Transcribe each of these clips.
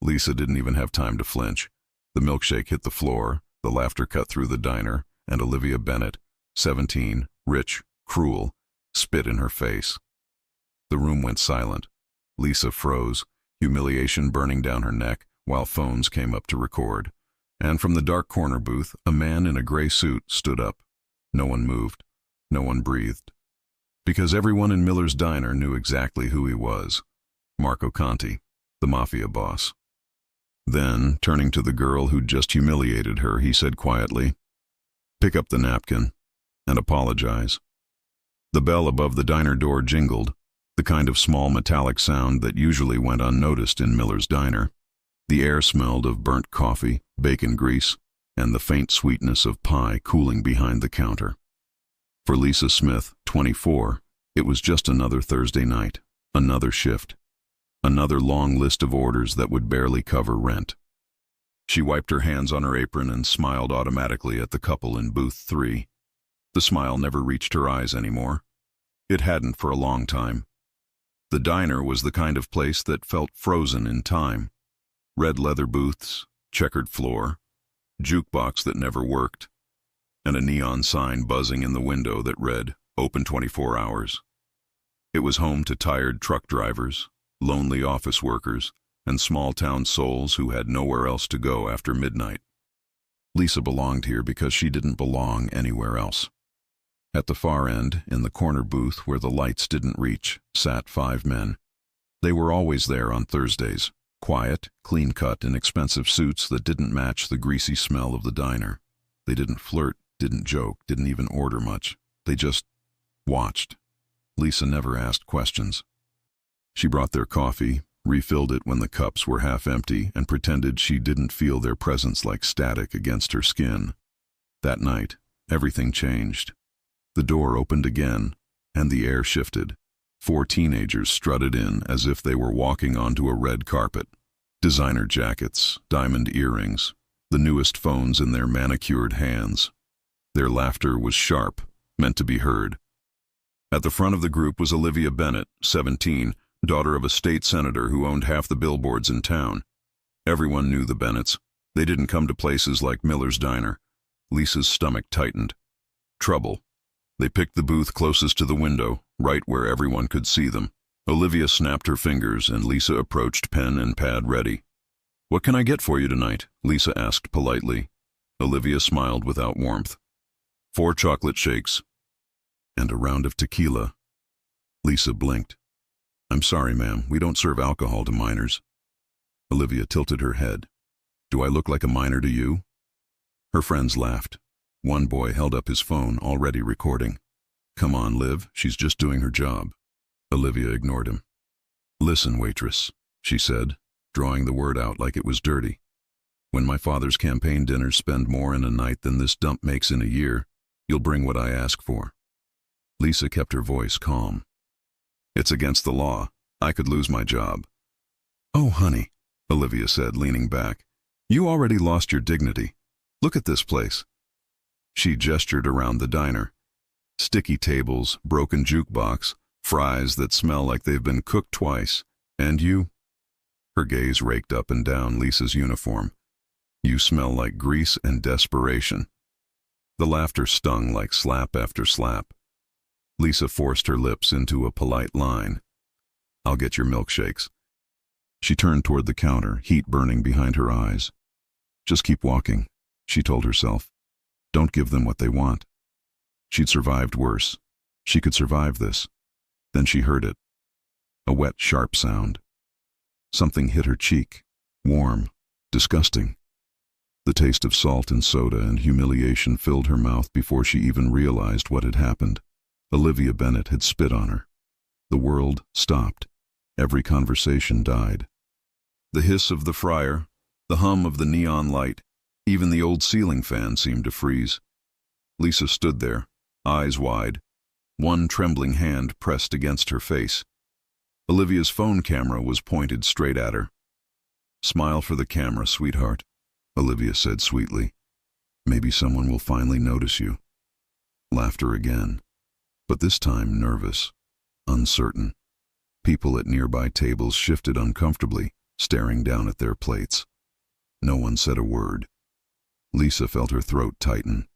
Lisa didn't even have time to flinch. The milkshake hit the floor, the laughter cut through the diner, and Olivia Bennett, 17, rich, cruel, spit in her face. The room went silent. Lisa froze, humiliation burning down her neck, while phones came up to record. And from the dark corner booth, a man in a gray suit stood up. No one moved. No one breathed. Because everyone in Miller's Diner knew exactly who he was. Marco Conti, the Mafia Boss. Then, turning to the girl who'd just humiliated her, he said quietly, "Pick up the napkin and apologize." The bell above the diner door jingled, the kind of small metallic sound that usually went unnoticed in Miller's Diner. The air smelled of burnt coffee, bacon grease, and the faint sweetness of pie cooling behind the counter. For Lisa Smith, 24, it was just another Thursday night, another shift, another long list of orders that would barely cover rent. She wiped her hands on her apron and smiled automatically at the couple in booth 3. The smile never reached her eyes anymore. It hadn't for a long time. The diner was the kind of place that felt frozen in time. Red leather booths, checkered floor, jukebox that never worked, and a neon sign buzzing in the window that read, "Open 24 hours." It was home to tired truck drivers, lonely office workers, and small-town souls who had nowhere else to go after midnight. Lisa belonged here because she didn't belong anywhere else. At the far end, in the corner booth where the lights didn't reach, sat 5 men. They were always there on Thursdays, quiet, clean-cut in expensive suits that didn't match the greasy smell of the diner. They didn't flirt, didn't joke, didn't even order much. They just watched. Lisa never asked questions. She brought their coffee, refilled it when the cups were half empty, and pretended she didn't feel their presence like static against her skin. That night, everything changed. The door opened again, and the air shifted. 4 teenagers strutted in as if they were walking onto a red carpet. Designer jackets, diamond earrings, the newest phones in their manicured hands. Their laughter was sharp, meant to be heard. At the front of the group was Olivia Bennett, 17, daughter of a state senator who owned half the billboards in town. Everyone knew the Bennetts. They didn't come to places like Miller's Diner. Lisa's stomach tightened. Trouble. They picked the booth closest to the window, right where everyone could see them. Olivia snapped her fingers, and Lisa approached, pen and pad ready. "What can I get for you tonight?" Lisa asked politely. Olivia smiled without warmth. 4 chocolate shakes. And a round of tequila. Lisa blinked. "I'm sorry, ma'am, we don't serve alcohol to minors." Olivia tilted her head. "Do I look like a minor to you?" Her friends laughed. One boy held up his phone, already recording. "Come on, Liv, she's just doing her job." Olivia ignored him. "Listen, waitress," she said, drawing the word out like it was dirty. "When my father's campaign dinners spend more in a night than this dump makes in a year, you'll bring what I ask for." Lisa kept her voice calm. "It's against the law. I could lose my job." "Oh, honey," Olivia said, leaning back. "You already lost your dignity. Look at this place." She gestured around the diner. Sticky tables, broken jukebox, fries that smell like they've been cooked twice. And you? Her gaze raked up and down Lisa's uniform. "You smell like grease and desperation." The laughter stung like slap after slap. Lisa forced her lips into a polite line. "I'll get your milkshakes." She turned toward the counter, heat burning behind her eyes. "Just keep walking," she told herself. "Don't give them what they want." She'd survived worse. She could survive this. Then she heard it. A wet, sharp sound. Something hit her cheek. Warm. Disgusting. The taste of salt and soda and humiliation filled her mouth before she even realized what had happened. Olivia Bennett had spit on her. The world stopped. Every conversation died. The hiss of the fryer, the hum of the neon light, even the old ceiling fan seemed to freeze. Lisa stood there, eyes wide, one trembling hand pressed against her face. Olivia's phone camera was pointed straight at her. "Smile for the camera, sweetheart," Olivia said sweetly. "Maybe someone will finally notice you." Laughter again, but this time nervous, uncertain. People at nearby tables shifted uncomfortably, staring down at their plates. No one said a word. Lisa felt her throat tighten.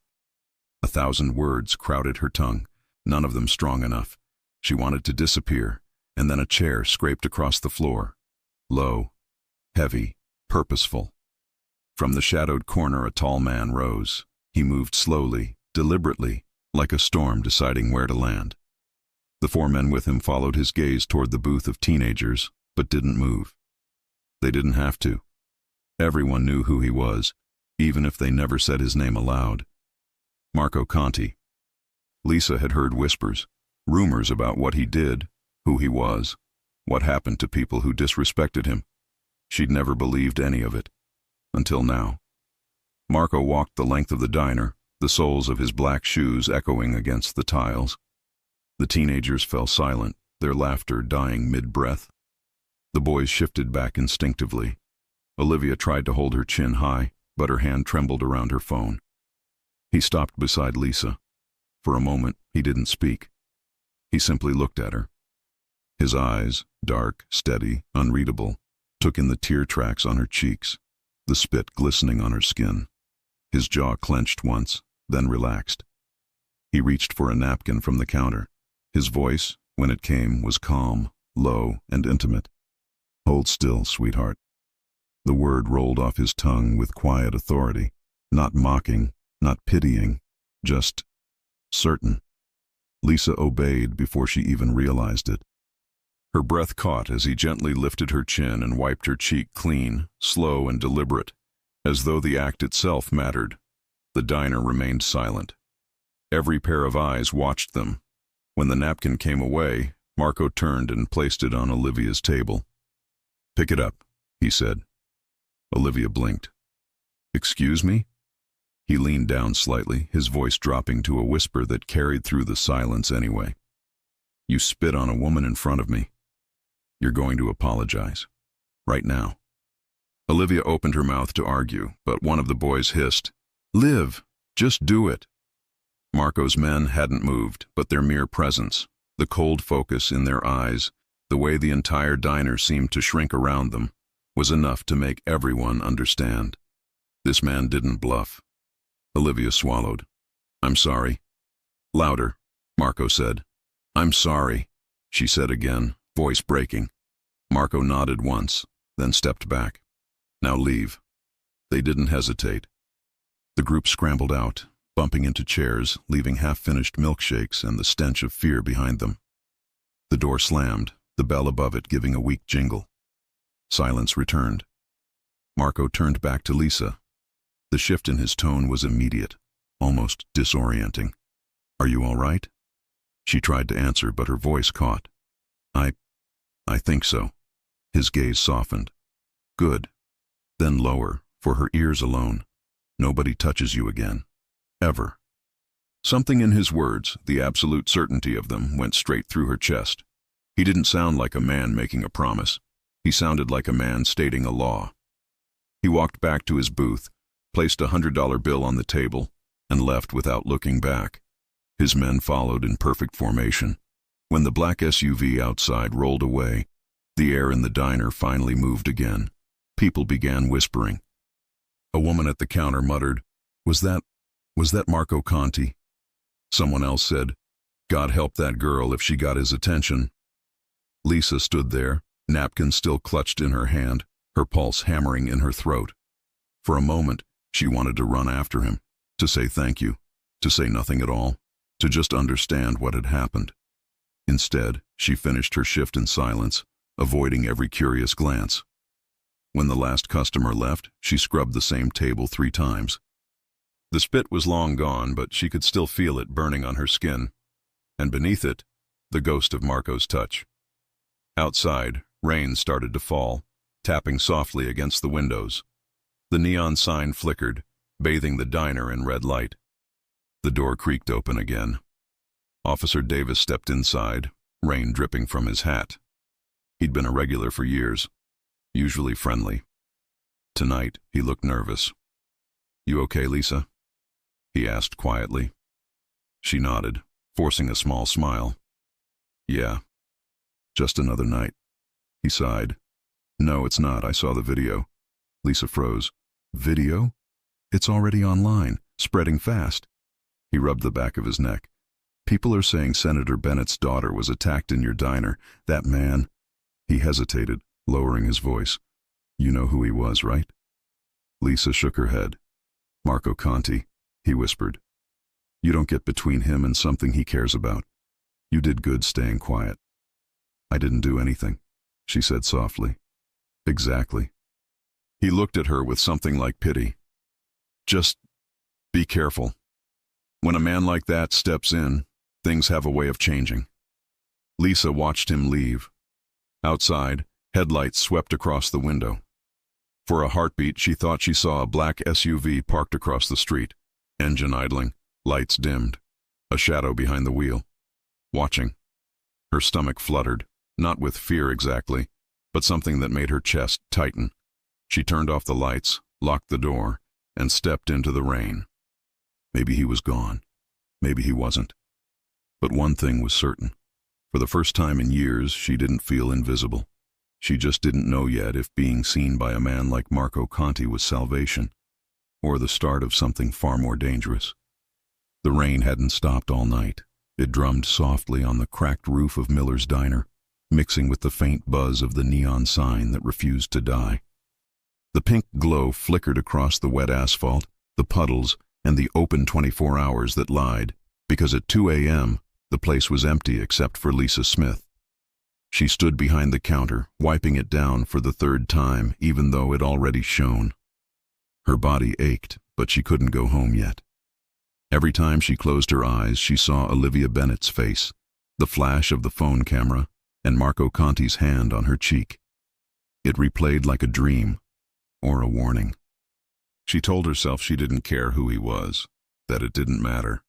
1,000 words crowded her tongue, none of them strong enough. She wanted to disappear, and then a chair scraped across the floor. Low, heavy, purposeful. From the shadowed corner a tall man rose. He moved slowly, deliberately, like a storm deciding where to land. The 4 men with him followed his gaze toward the booth of teenagers, but didn't move. They didn't have to. Everyone knew who he was, even if they never said his name aloud. Marco Conti. Lisa had heard whispers, rumors about what he did, who he was, what happened to people who disrespected him. She'd never believed any of it. Until now. Marco walked the length of the diner, the soles of his black shoes echoing against the tiles. The teenagers fell silent, their laughter dying mid-breath. The boys shifted back instinctively. Olivia tried to hold her chin high, but her hand trembled around her phone. He stopped beside Lisa. For a moment, he didn't speak. He simply looked at her. His eyes, dark, steady, unreadable, took in the tear tracks on her cheeks, the spit glistening on her skin. His jaw clenched once, then relaxed. He reached for a napkin from the counter. His voice, when it came, was calm, low, and intimate. "Hold still, sweetheart." The word rolled off his tongue with quiet authority, not mocking, not pitying, just certain. Lisa obeyed before she even realized it. Her breath caught as he gently lifted her chin and wiped her cheek clean, slow and deliberate, as though the act itself mattered. The diner remained silent. Every pair of eyes watched them. When the napkin came away, Marco turned and placed it on Olivia's table. "Pick it up," he said. Olivia blinked. "Excuse me?" He leaned down slightly, his voice dropping to a whisper that carried through the silence anyway. "You spit on a woman in front of me. You're going to apologize. Right now." Olivia opened her mouth to argue, but one of the boys hissed, "Liv, just do it." Marco's men hadn't moved, but their mere presence, the cold focus in their eyes, the way the entire diner seemed to shrink around them, was enough to make everyone understand. This man didn't bluff. Olivia swallowed. "I'm sorry." "Louder," Marco said. "I'm sorry," she said again, voice breaking. Marco nodded once, then stepped back. "Now leave." They didn't hesitate. The group scrambled out, bumping into chairs, leaving half-finished milkshakes and the stench of fear behind them. The door slammed, the bell above it giving a weak jingle. Silence returned. Marco turned back to Lisa. The shift in his tone was immediate, almost disorienting. "Are you all right?" She tried to answer, but her voice caught. I think so." His gaze softened. "Good." Then lower, for her ears alone. "Nobody touches you again. Ever." Something in his words, the absolute certainty of them, went straight through her chest. He didn't sound like a man making a promise. He sounded like a man stating a law. He walked back to his booth, placed a $100 bill on the table, and left without looking back. His men followed in perfect formation. When the black SUV outside rolled away, the air in the diner finally moved again. People began whispering. A woman at the counter muttered, Was that Marco Conti?" Someone else said, "God help that girl if she got his attention." Lisa stood there, napkin still clutched in her hand, her pulse hammering in her throat. For a moment, she wanted to run after him, to say thank you, to say nothing at all, to just understand what had happened. Instead, she finished her shift in silence, avoiding every curious glance. When the last customer left, she scrubbed the same table 3 times. The spit was long gone, but she could still feel it burning on her skin, and beneath it, the ghost of Marco's touch. Outside, rain started to fall, tapping softly against the windows. The neon sign flickered, bathing the diner in red light. The door creaked open again. Officer Davis stepped inside, rain dripping from his hat. He'd been a regular for years, usually friendly. Tonight, he looked nervous. "You okay, Lisa?" he asked quietly. She nodded, forcing a small smile. "Yeah, just another night." He sighed. No, it's not. I saw the video. Lisa froze. Video? It's already online, spreading fast. He rubbed the back of his neck. People are saying Senator Bennett's daughter was attacked in your diner. That man... He hesitated, lowering his voice. You know who he was, right? Lisa shook her head. Marco Conti, he whispered. You don't get between him and something he cares about. You did good staying quiet. I didn't do anything, she said softly. Exactly. He looked at her with something like pity. Just be careful. When a man like that steps in, things have a way of changing. Lisa watched him leave. Outside, headlights swept across the window. For a heartbeat, she thought she saw a black SUV parked across the street, engine idling, lights dimmed, a shadow behind the wheel. Watching. Her stomach fluttered, not with fear exactly, but something that made her chest tighten. She turned off the lights, locked the door, and stepped into the rain. Maybe he was gone. Maybe he wasn't. But one thing was certain. For the first time in years, she didn't feel invisible. She just didn't know yet if being seen by a man like Marco Conti was salvation, or the start of something far more dangerous. The rain hadn't stopped all night. It drummed softly on the cracked roof of Miller's diner, mixing with the faint buzz of the neon sign that refused to die. The pink glow flickered across the wet asphalt, the puddles, and the open 24 hours that lied, because at 2 a.m., the place was empty except for Lisa Smith. She stood behind the counter, wiping it down for the third time, even though it already shone. Her body ached, but she couldn't go home yet. Every time she closed her eyes, she saw Olivia Bennett's face, the flash of the phone camera, and Marco Conti's hand on her cheek. It replayed like a dream, or a warning. She told herself she didn't care who he was, that it didn't matter.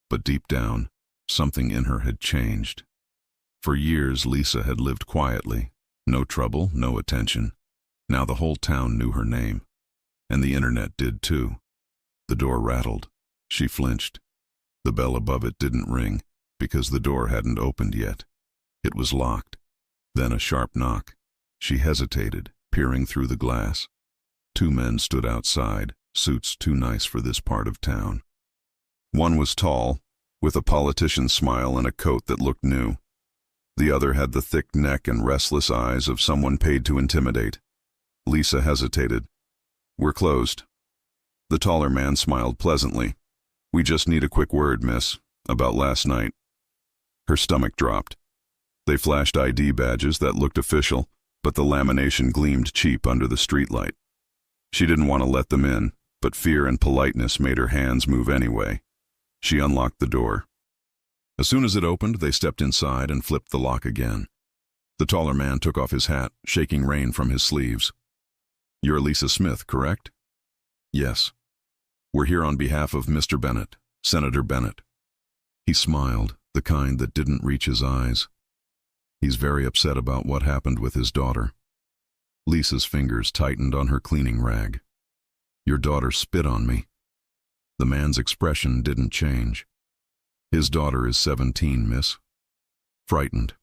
But deep down, something in her had changed. For years, Lisa had lived quietly. No trouble, no attention. Now the whole town knew her name. And the internet did too. The door rattled. She flinched. The bell above it didn't ring, because the door hadn't opened yet. It was locked. Then a sharp knock. She hesitated, peering through the glass. 2 men stood outside, suits too nice for this part of town. One was tall, with a politician's smile and a coat that looked new. The other had the thick neck and restless eyes of someone paid to intimidate. Lisa hesitated. We're closed. The taller man smiled pleasantly. We just need a quick word, miss, about last night. Her stomach dropped. They flashed ID badges that looked official, but the lamination gleamed cheap under the streetlight. She didn't want to let them in, but fear and politeness made her hands move anyway. She unlocked the door. As soon as it opened, they stepped inside and flipped the lock again. The taller man took off his hat, shaking rain from his sleeves. You're Lisa Smith, correct? Yes. We're here on behalf of Mr. Bennett, Senator Bennett. He smiled, the kind that didn't reach his eyes. He's very upset about what happened with his daughter. Lisa's fingers tightened on her cleaning rag. Your daughter spit on me. The man's expression didn't change. His daughter is 17, miss. Frightened.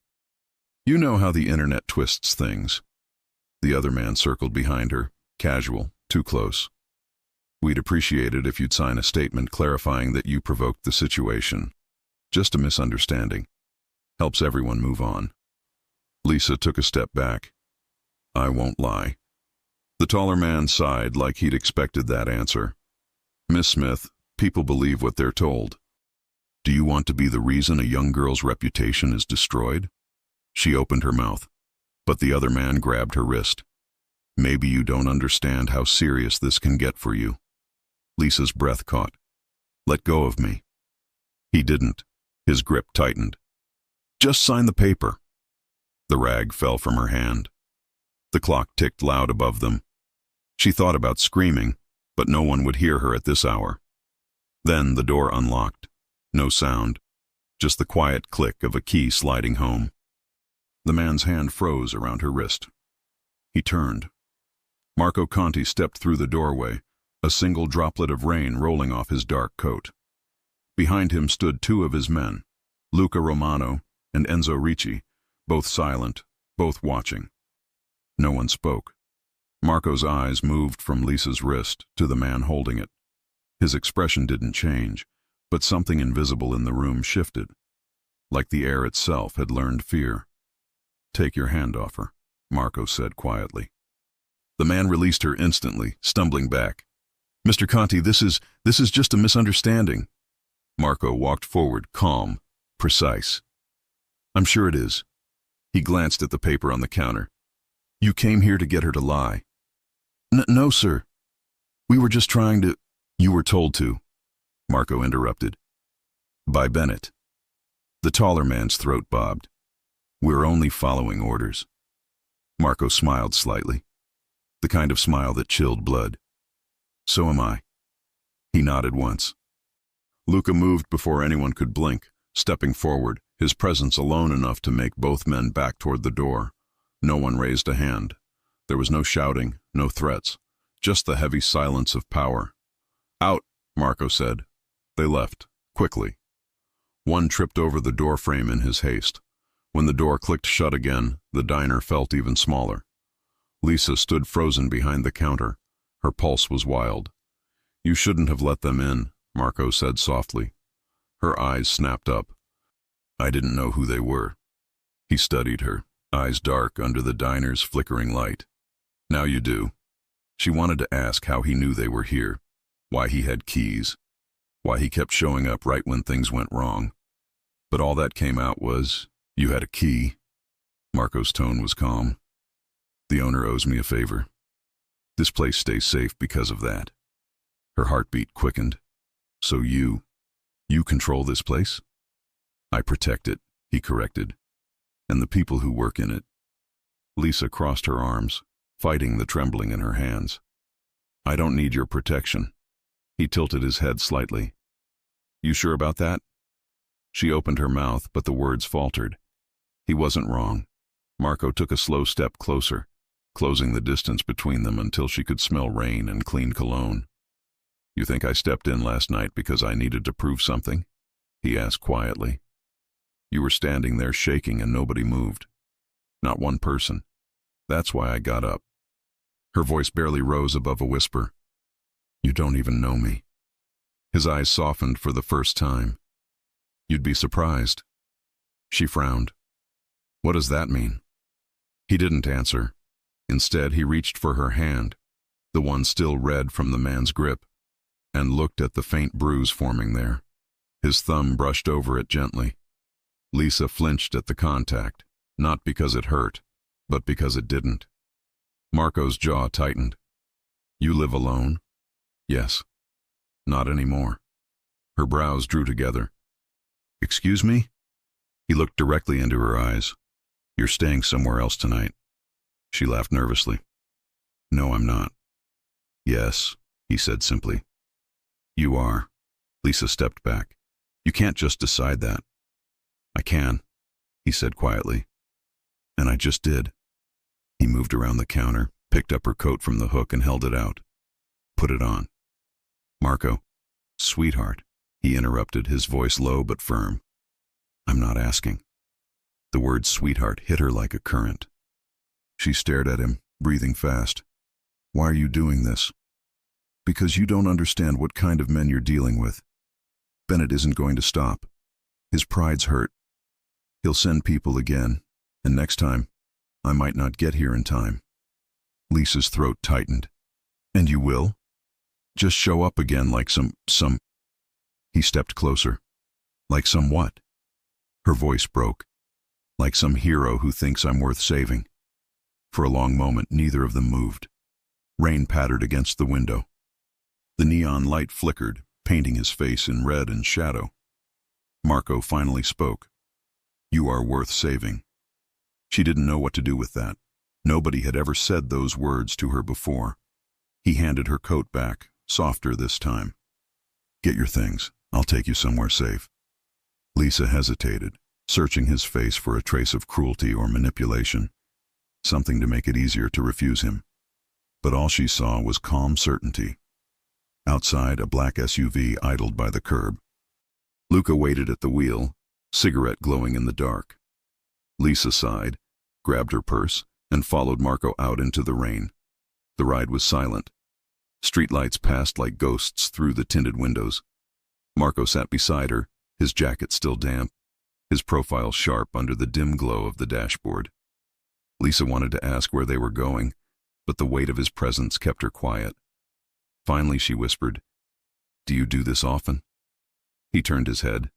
You know how the internet twists things. The other man circled behind her, casual, too close. We'd appreciate it if you'd sign a statement clarifying that you provoked the situation. Just a misunderstanding. Helps everyone move on. Lisa took a step back. I won't lie. The taller man sighed like he'd expected that answer. Miss Smith, people believe what they're told. Do you want to be the reason a young girl's reputation is destroyed? She opened her mouth, but the other man grabbed her wrist. Maybe you don't understand how serious this can get for you. Lisa's breath caught. Let go of me. He didn't. His grip tightened. Just sign the paper. The rag fell from her hand. The clock ticked loud above them. She thought about screaming, but no one would hear her at this hour. Then the door unlocked. No sound, just the quiet click of a key sliding home. The man's hand froze around her wrist. He turned. Marco Conti stepped through the doorway, a single droplet of rain rolling off his dark coat. Behind him stood 2 of his men, Luca Romano and Enzo Ricci, both silent, both watching. No one spoke. Marco's eyes moved from Lisa's wrist to the man holding it. His expression didn't change, but something invisible in the room shifted, like the air itself had learned fear. "Take your hand off her," Marco said quietly. The man released her instantly, stumbling back. "Mr. Conti, this is just a misunderstanding." Marco walked forward, calm, precise. "I'm sure it is." He glanced at the paper on the counter. "You came here to get her to lie." No, sir. We were just trying to—" "You were told to," Marco interrupted. "By Bennett." The taller man's throat bobbed. "We're only following orders." Marco smiled slightly, the kind of smile that chilled blood. "So am I." He nodded once. Luca moved before anyone could blink, stepping forward, his presence alone enough to make both men back toward the door. No one raised a hand. There was no shouting, no threats, just the heavy silence of power. "Out," Marco said. They left, quickly. One tripped over the door frame in his haste. When the door clicked shut again, the diner felt even smaller. Lisa stood frozen behind the counter. Her pulse was wild. "You shouldn't have let them in," Marco said softly. Her eyes snapped up. "I didn't know who they were." He studied her, eyes dark under the diner's flickering light. "Now you do." She wanted to ask how he knew they were here, why he had keys, why he kept showing up right when things went wrong. But all that came out was, "You had a key." Marco's tone was calm. "The owner owes me a favor. This place stays safe because of that." Her heartbeat quickened. "So you control this place?" "I protect it," he corrected. "And the people who work in it." Lisa crossed her arms, fighting the trembling in her hands. "I don't need your protection." He tilted his head slightly. "You sure about that?" She opened her mouth, but the words faltered. He wasn't wrong. Marco took a slow step closer, closing the distance between them until she could smell rain and clean cologne. "You think I stepped in last night because I needed to prove something?" he asked quietly. "You were standing there shaking and nobody moved. Not one person. That's why I got up." Her voice barely rose above a whisper. "You don't even know me." His eyes softened for the first time. "You'd be surprised." She frowned. "What does that mean?" He didn't answer. Instead, he reached for her hand, the one still red from the man's grip, and looked at the faint bruise forming there. His thumb brushed over it gently. Lisa flinched at the contact, not because it hurt, but because it didn't. Marco's jaw tightened. "You live alone?" "Yes." "Not anymore." Her brows drew together. "Excuse me?" He looked directly into her eyes. "You're staying somewhere else tonight." She laughed nervously. "No, I'm not." "Yes," he said simply. "You are." Lisa stepped back. "You can't just decide that." "I can," he said quietly. "And I just did." He moved around the counter, picked up her coat from the hook and held it out. "Put it on." "Marco." "Sweetheart," he interrupted, his voice low but firm. "I'm not asking." The word sweetheart hit her like a current. She stared at him, breathing fast. "Why are you doing this?" "Because you don't understand what kind of men you're dealing with. Bennett isn't going to stop. His pride's hurt. He'll send people again, and next time, I might not get here in time." Lisa's throat tightened. "And you will? Just show up again like some... He stepped closer. "Like some what?" Her voice broke. "Like some hero who thinks I'm worth saving." For a long moment, neither of them moved. Rain pattered against the window. The neon light flickered, painting his face in red and shadow. Marco finally spoke. "You are worth saving." She didn't know what to do with that. Nobody had ever said those words to her before. He handed her coat back, softer this time. "Get your things. I'll take you somewhere safe." Lisa hesitated, searching his face for a trace of cruelty or manipulation, something to make it easier to refuse him. But all she saw was calm certainty. Outside, a black SUV idled by the curb. Luca waited at the wheel, cigarette glowing in the dark. Lisa sighed, grabbed her purse, and followed Marco out into the rain. The ride was silent. Streetlights passed like ghosts through the tinted windows. Marco sat beside her, his jacket still damp, his profile sharp under the dim glow of the dashboard. Lisa wanted to ask where they were going, but the weight of his presence kept her quiet. Finally she whispered, "Do you do this often?" He turned his head.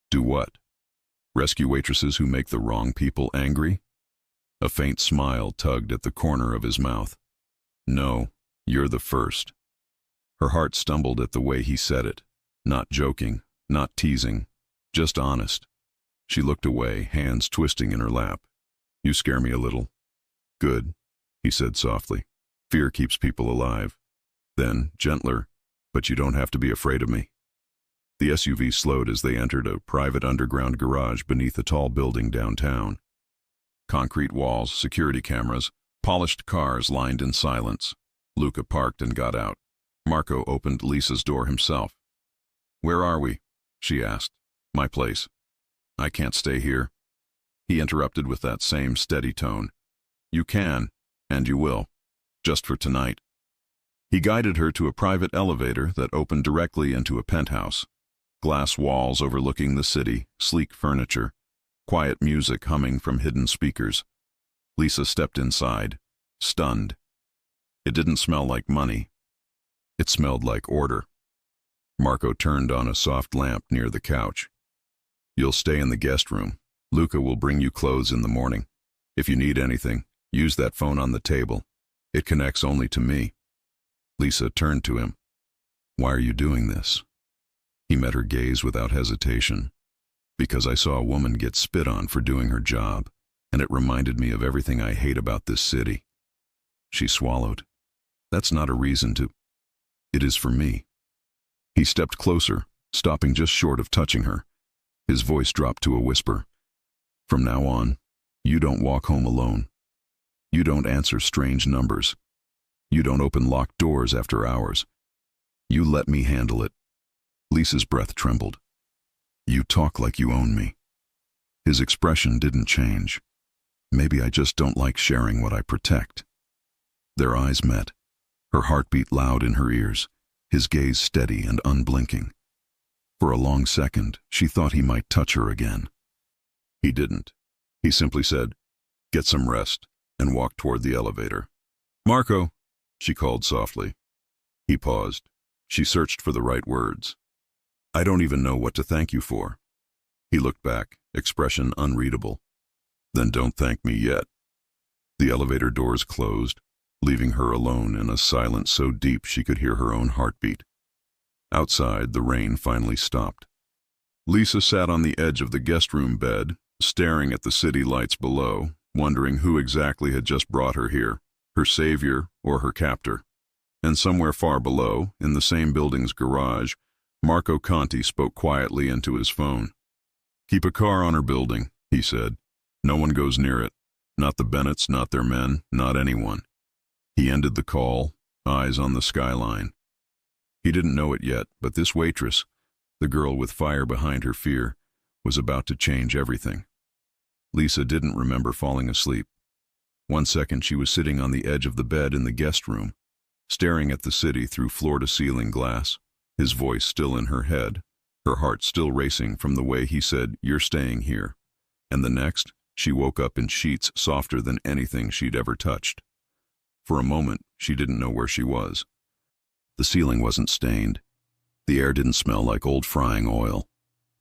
"Do what? Rescue waitresses who make the wrong people angry?" A faint smile tugged at the corner of his mouth. "No, you're the first." Her heart stumbled at the way he said it. Not joking, not teasing, just honest. She looked away, hands twisting in her lap. "You scare me a little." "Good," he said softly. "Fear keeps people alive." Then, gentler, "But you don't have to be afraid of me." The SUV slowed as they entered a private underground garage beneath a tall building downtown. Concrete walls, security cameras, polished cars lined in silence. Luca parked and got out. Marco opened Lisa's door himself. "Where are we?" she asked. "My place." "I can't stay here." He interrupted with that same steady tone. "You can, and you will. Just for tonight." He guided her to a private elevator that opened directly into a penthouse. Glass walls overlooking the city, sleek furniture, quiet music humming from hidden speakers. Lisa stepped inside, stunned. It didn't smell like money. It smelled like order. Marco turned on a soft lamp near the couch. "You'll stay in the guest room. Luca will bring you clothes in the morning. If you need anything, use that phone on the table. It connects only to me." Lisa turned to him. "Why are you doing this?" He met her gaze without hesitation. "Because I saw a woman get spit on for doing her job, and it reminded me of everything I hate about this city." She swallowed. "That's not a reason to—" "It is for me." He stepped closer, stopping just short of touching her. His voice dropped to a whisper. "From now on, you don't walk home alone. You don't answer strange numbers. You don't open locked doors after hours. You let me handle it." Lisa's breath trembled. "You talk like you own me." His expression didn't change. "Maybe I just don't like sharing what I protect." Their eyes met, her heartbeat loud in her ears, his gaze steady and unblinking. For a long second, she thought he might touch her again. He didn't. He simply said, "Get some rest," and walked toward the elevator. "Marco," she called softly. He paused. She searched for the right words. "I don't even know what to thank you for." He looked back, expression unreadable. "Then don't thank me yet." The elevator doors closed, leaving her alone in a silence so deep she could hear her own heartbeat. Outside, the rain finally stopped. Lisa sat on the edge of the guest room bed, staring at the city lights below, wondering who exactly had just brought her here, her savior or her captor. And somewhere far below, in the same building's garage, Marco Conti spoke quietly into his phone. "Keep a car on her building," he said. "No one goes near it. Not the Bennetts, not their men, not anyone." He ended the call, eyes on the skyline. He didn't know it yet, but this waitress, the girl with fire behind her fear, was about to change everything. Lisa didn't remember falling asleep. One second she was sitting on the edge of the bed in the guest room, staring at the city through floor-to-ceiling glass, his voice still in her head, her heart still racing from the way he said, "You're staying here." And the next, she woke up in sheets softer than anything she'd ever touched. For a moment, she didn't know where she was. The ceiling wasn't stained. The air didn't smell like old frying oil.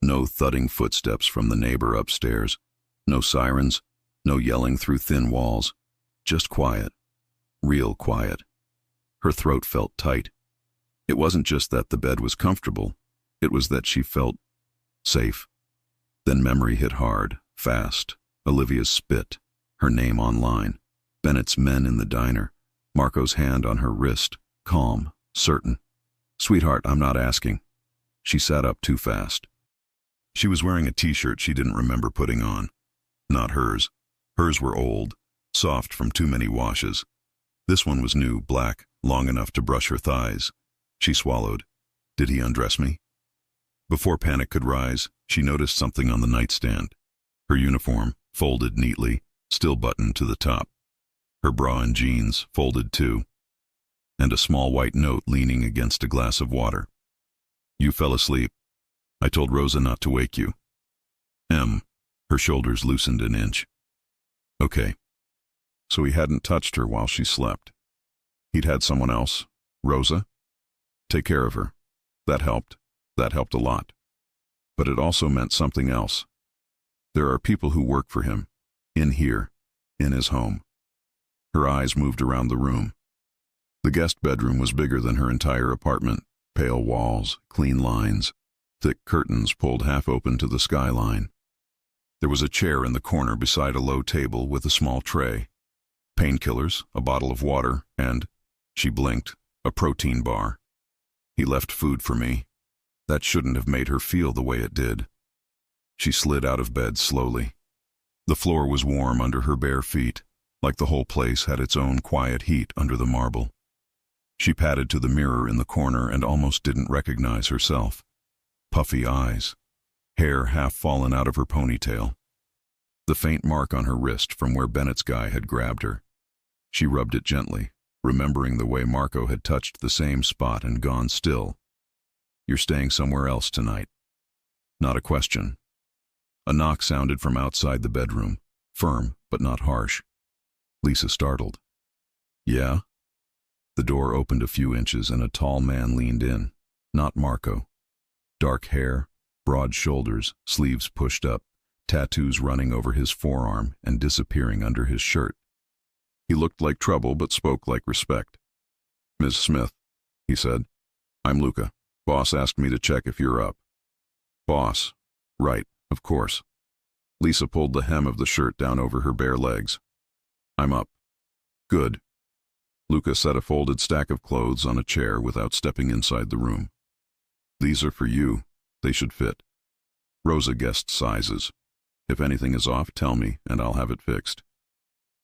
No thudding footsteps from the neighbor upstairs. No sirens. No yelling through thin walls. Just quiet. Real quiet. Her throat felt tight. It wasn't just that the bed was comfortable. It was that she felt safe. Then memory hit hard, fast. Olivia's spit. Her name online. Bennett's men in the diner. Marco's hand on her wrist. Calm. Certain. "Sweetheart, I'm not asking." She sat up too fast. She was wearing a t-shirt she didn't remember putting on. Not hers. Hers were old, soft from too many washes. This one was new, black, long enough to brush her thighs. She swallowed. Did he undress me? Before panic could rise, she noticed something on the nightstand. Her uniform, folded neatly, still buttoned to the top. her bra and jeans folded too, and a small white note leaning against a glass of water. You fell asleep. I told Rosa not to wake you. Her shoulders loosened an inch. Okay. So he hadn't touched her while she slept. He'd had someone else, Rosa. Take care of her. That helped. That helped a lot. But it also meant something else. There are people who work for him, in here, in his home. Her eyes moved around the room. The guest bedroom was bigger than her entire apartment. Pale walls, clean lines, thick curtains pulled half open to the skyline. There was a chair in the corner beside a low table with a small tray. Painkillers, a bottle of water, and, she blinked, a protein bar. He left food for me. That shouldn't have made her feel the way it did. She slid out of bed slowly. The floor was warm under her bare feet, like the whole place had its own quiet heat under the marble. She padded to the mirror in the corner and almost didn't recognize herself. Puffy eyes, hair half fallen out of her ponytail. The faint mark on her wrist from where Bennett's guy had grabbed her. She rubbed it gently, remembering the way Marco had touched the same spot and gone still. You're staying somewhere else tonight. Not a question. A knock sounded from outside the bedroom, firm but not harsh. Lisa startled. Yeah? The door opened a few inches and a tall man leaned in. Not Marco. Dark hair, broad shoulders, sleeves pushed up, tattoos running over his forearm and disappearing under his shirt. He looked like trouble but spoke like respect. Ms. Smith, he said. I'm Luca. Boss asked me to check if you're up. Boss. Right, of course. Lisa pulled the hem of the shirt down over her bare legs. I'm up. Good. Luca set a folded stack of clothes on a chair without stepping inside the room. These are for you. They should fit. Rosa guessed sizes. If anything is off, tell me, and I'll have it fixed.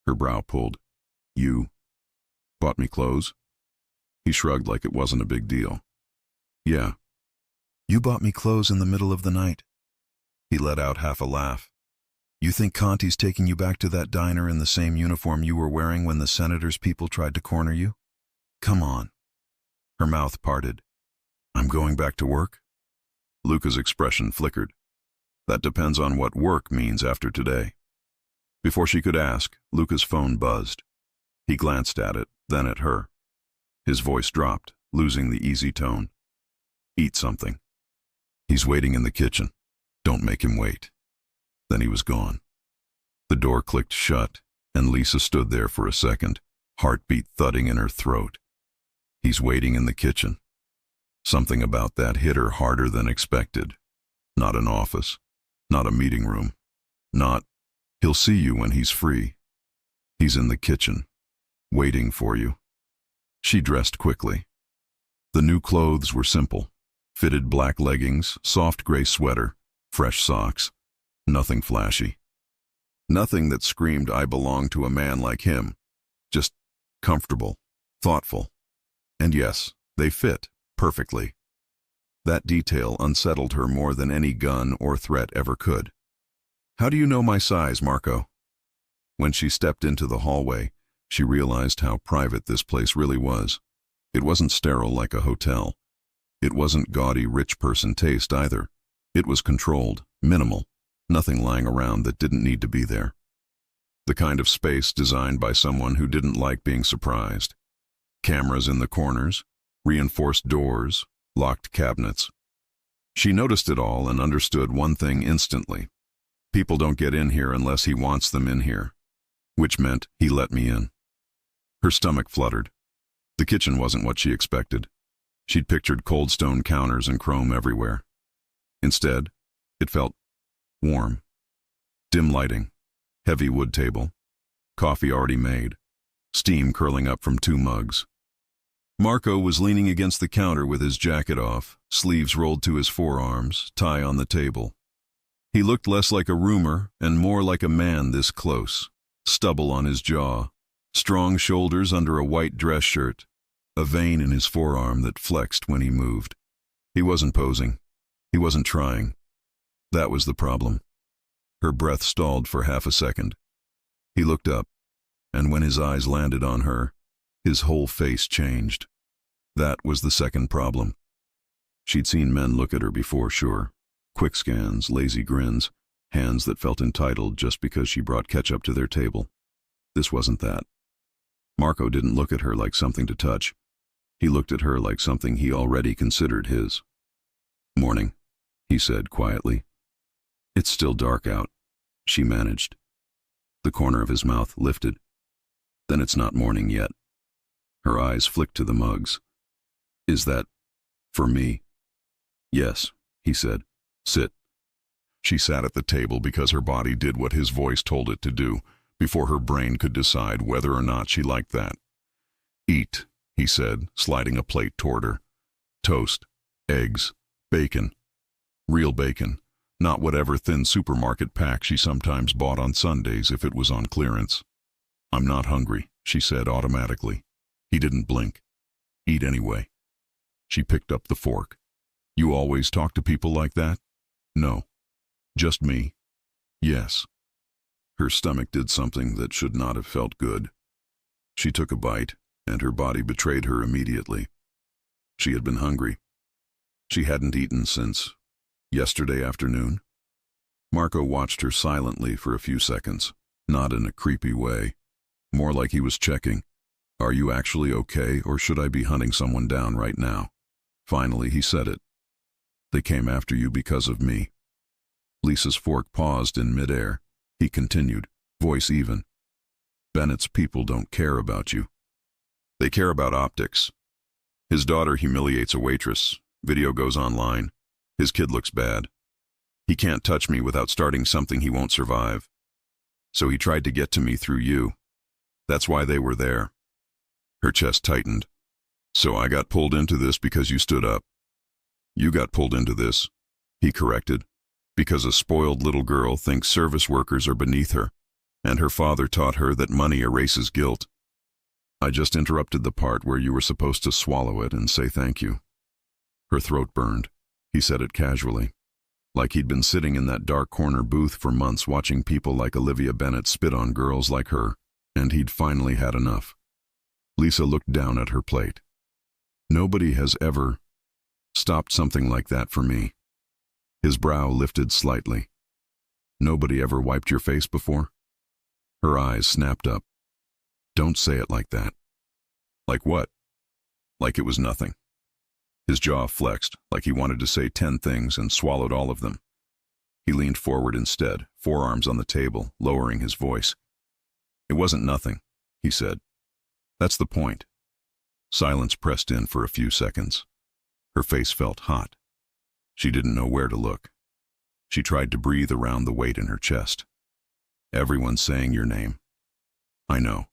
Her brow pulled. You bought me clothes? He shrugged like it wasn't a big deal. Yeah. You bought me clothes in the middle of the night. He let out half a laugh. You think Conti's taking you back to that diner in the same uniform you were wearing when the senator's people tried to corner you? Come on. Her mouth parted. I'm going back to work? Luca's expression flickered. That depends on what work means after today. Before she could ask, Luca's phone buzzed. He glanced at it, then at her. His voice dropped, losing the easy tone. Eat something. He's waiting in the kitchen. Don't make him wait. Then he was gone. The door clicked shut, and Lisa stood there for a second, heartbeat thudding in her throat. He's waiting in the kitchen. Something about that hit her harder than expected. Not an office. Not a meeting room. Not, he'll see you when he's free. He's in the kitchen, waiting for you. She dressed quickly. The new clothes were simple. Fitted black leggings, soft gray sweater, fresh socks. Nothing flashy. Nothing that screamed I belong to a man like him. Just comfortable, thoughtful. And yes, they fit perfectly. That detail unsettled her more than any gun or threat ever could. How do you know my size, Marco? When she stepped into the hallway, she realized how private this place really was. It wasn't sterile like a hotel. It wasn't gaudy rich person taste either. It was controlled, minimal, nothing lying around that didn't need to be there. The kind of space designed by someone who didn't like being surprised. Cameras in the corners, reinforced doors, locked cabinets. She noticed it all and understood one thing instantly. People don't get in here unless he wants them in here. Which meant he let me in. Her stomach fluttered. The kitchen wasn't what she expected. She'd pictured cold stone counters and chrome everywhere. Instead, it felt warm. Dim lighting, heavy wood table, coffee already made, steam curling up from 2 mugs. Marco was leaning against the counter with his jacket off, sleeves rolled to his forearms, tie on the table. He looked less like a roomer and more like a man this close, stubble on his jaw, strong shoulders under a white dress shirt, a vein in his forearm that flexed when he moved. He wasn't posing. He wasn't trying. That was the problem. Her breath stalled for half a second. He looked up. and when his eyes landed on her, his whole face changed. That was the second problem. She'd seen men look at her before, sure. Quick scans, lazy grins, hands that felt entitled just because she brought ketchup to their table. This wasn't that. Marco didn't look at her like something to touch. He looked at her like something he already considered his. "Morning," he said quietly. "It's still dark out," she managed. The corner of his mouth lifted. "Then it's not morning yet." Her eyes flicked to the mugs. "Is that for me?" "Yes," he said. "Sit." She sat at the table because her body did what his voice told it to do, before her brain could decide whether or not she liked that. "Eat," he said, sliding a plate toward her. "Toast, eggs, bacon. Real bacon, not whatever thin supermarket pack she sometimes bought on Sundays if it was on clearance." "I'm not hungry," she said automatically. He didn't blink. "Eat anyway." She picked up the fork. "You always talk to people like that?" "No." "Just me?" "Yes." Her stomach did something that should not have felt good. She took a bite, and her body betrayed her immediately. She had been hungry. She hadn't eaten since yesterday afternoon. Marco watched her silently for a few seconds, not in a creepy way, more like he was checking. "Are you actually okay, or should I be hunting someone down right now?" Finally, he said it. "They came after you because of me." Lisa's fork paused in midair. He continued, voice even. "Bennett's people don't care about you. They care about optics. His daughter humiliates a waitress. Video goes online. His kid looks bad. He can't touch me without starting something he won't survive. So he tried to get to me through you. That's why they were there." Her chest tightened. "So I got pulled into this because you stood up." "You got pulled into this," he corrected, "because a spoiled little girl thinks service workers are beneath her, and her father taught her that money erases guilt. I just interrupted the part where you were supposed to swallow it and say thank you." Her throat burned. He said it casually, like he'd been sitting in that dark corner booth for months watching people like Olivia Bennett spit on girls like her, and he'd finally had enough. Lisa looked down at her plate. "Nobody has ever stopped something like that for me." His brow lifted slightly. "Nobody ever wiped your face before?" Her eyes snapped up. "Don't say it like that." "Like what?" "Like it was nothing." His jaw flexed, like he wanted to say 10 things and swallowed all of them. He leaned forward instead, forearms on the table, lowering his voice. "It wasn't nothing," he said. "That's the point." Silence pressed in for a few seconds. Her face felt hot. She didn't know where to look. She tried to breathe around the weight in her chest. "Everyone's saying your name." "I know.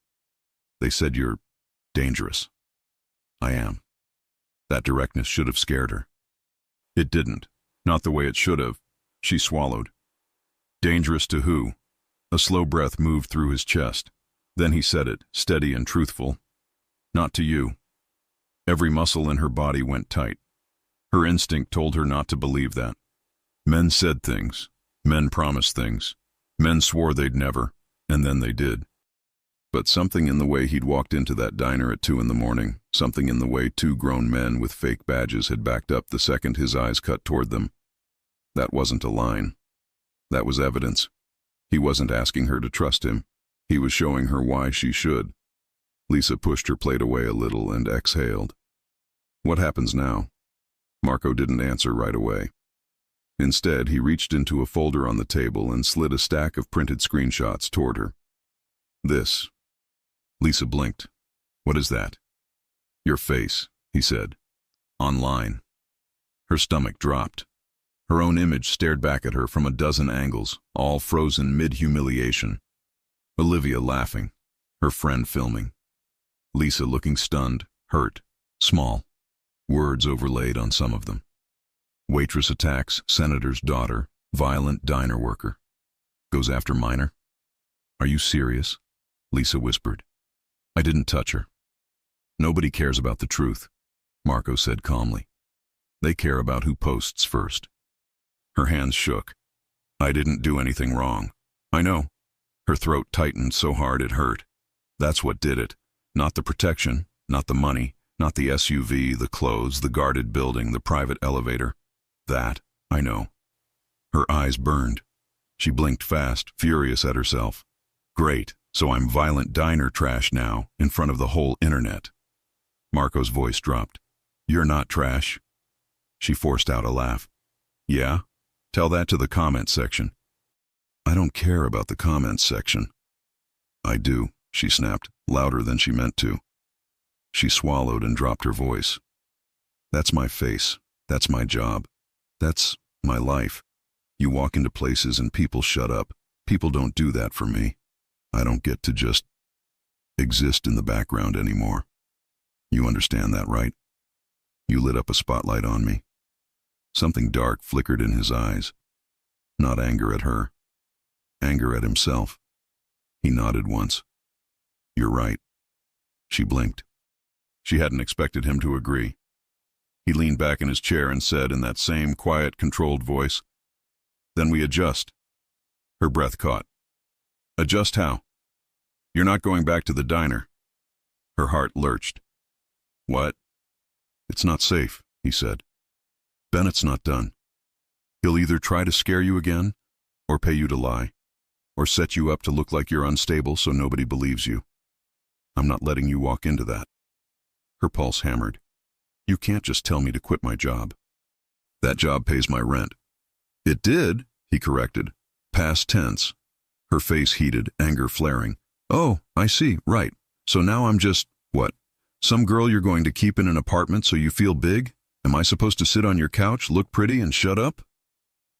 They said you're dangerous." "I am." That directness should have scared her. It didn't. Not the way it should have. She swallowed. "Dangerous to who?" A slow breath moved through his chest. Then he said it, steady and truthful. "Not to you." Every muscle in her body went tight. Her instinct told her not to believe that. Men said things. Men promised things. Men swore they'd never, and then they did. But something in the way he'd walked into that diner at 2 in the morning, something in the way 2 grown men with fake badges had backed up the second his eyes cut toward them. That wasn't a line. That was evidence. He wasn't asking her to trust him. He was showing her why she should. Lisa pushed her plate away a little and exhaled. "What happens now?" Marco didn't answer right away. Instead, he reached into a folder on the table and slid a stack of printed screenshots toward her. "This." Lisa blinked. "What is that?" "Your face," he said. "Online." Her stomach dropped. Her own image stared back at her from a dozen angles, all frozen mid-humiliation. Olivia laughing. Her friend filming. Lisa looking stunned, hurt, small. Words overlaid on some of them. Waitress attacks senator's daughter, violent diner worker. Goes after minor? "Are you serious?" Lisa whispered. "I didn't touch her." "Nobody cares about the truth," Marco said calmly. "They care about who posts first." Her hands shook. "I didn't do anything wrong." "I know." Her throat tightened so hard it hurt. That's what did it. Not the protection, not the money, not the SUV, the clothes, the guarded building, the private elevator. That, I know. Her eyes burned. She blinked fast, furious at herself. Great, so I'm violent diner trash now, in front of the whole internet. Marco's voice dropped. You're not trash. She forced out a laugh. Yeah? Tell that to the comments section. I don't care about the comments section. I do, she snapped, louder than she meant to. She swallowed and dropped her voice. That's my face. That's my job. That's my life. You walk into places and people shut up. People don't do that for me. I don't get to just exist in the background anymore. You understand that, right? You lit up a spotlight on me. Something dark flickered in his eyes. Not anger at her. Anger at himself. He nodded once. You're right. She blinked. She hadn't expected him to agree. He leaned back in his chair and said in that same quiet, controlled voice, Then we adjust. Her breath caught. Adjust how? You're not going back to the diner. Her heart lurched. What? It's not safe, he said. Bennett's not done. He'll either try to scare you again, or pay you to lie, or set you up to look like you're unstable so nobody believes you. I'm not letting you walk into that. Her pulse hammered. You can't just tell me to quit my job. That job pays my rent. It did, he corrected. Past tense. Her face heated, anger flaring. Oh, I see, right. So now I'm just, what? Some girl you're going to keep in an apartment so you feel big? Am I supposed to sit on your couch, look pretty, and shut up?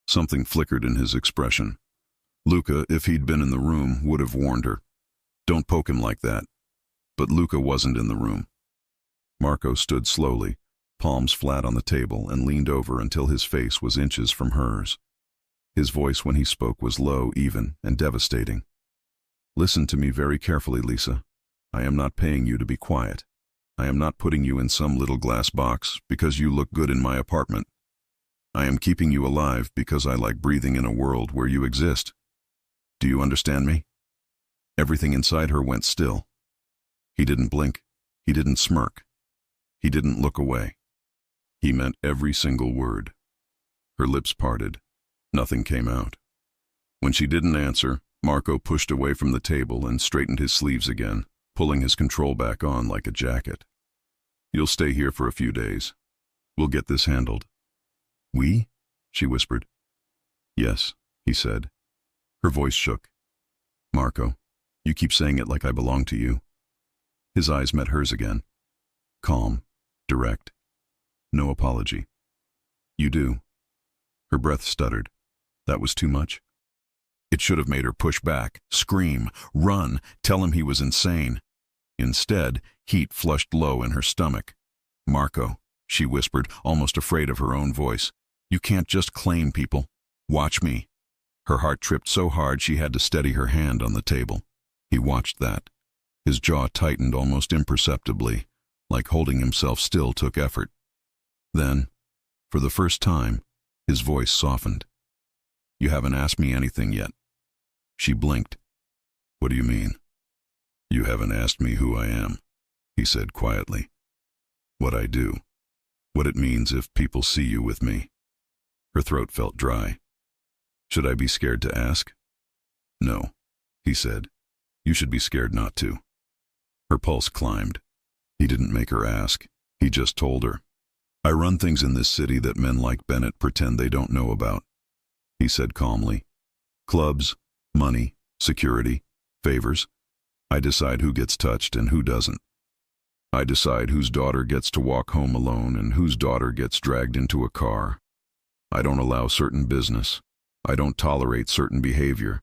Something flickered in his expression. Luca, if he'd been in the room, would have warned her. Don't poke him like that. But Luca wasn't in the room. Marco stood slowly, palms flat on the table, and leaned over until his face was inches from hers. His voice when he spoke was low, even, and devastating. Listen to me very carefully, Lisa. I am not paying you to be quiet. I am not putting you in some little glass box because you look good in my apartment. I am keeping you alive because I like breathing in a world where you exist. Do you understand me? Everything inside her went still. He didn't blink. He didn't smirk. He didn't look away. He meant every single word. Her lips parted. Nothing came out. When she didn't answer, Marco pushed away from the table and straightened his sleeves again, pulling his control back on like a jacket. You'll stay here for a few days. We'll get this handled. We? She whispered. Yes, he said. Her voice shook. Marco, you keep saying it like I belong to you. His eyes met hers again. Calm, direct. No apology. You do. Her breath stuttered. That was too much? It should have made her push back, scream, run, tell him he was insane. Instead, heat flushed low in her stomach. Marco, she whispered, almost afraid of her own voice. You can't just claim people. Watch me. Her heart tripped so hard she had to steady her hand on the table. He watched that. His jaw tightened almost imperceptibly, like holding himself still took effort. Then, for the first time, his voice softened. You haven't asked me anything yet. She blinked. What do you mean? You haven't asked me who I am, he said quietly. What I do. What it means if people see you with me. Her throat felt dry. Should I be scared to ask? No, he said. You should be scared not to. Her pulse climbed. He didn't make her ask. He just told her. I run things in this city that men like Bennett pretend they don't know about, he said calmly. Clubs, money, security, favors. I decide who gets touched and who doesn't. I decide whose daughter gets to walk home alone and whose daughter gets dragged into a car. I don't allow certain business. I don't tolerate certain behavior.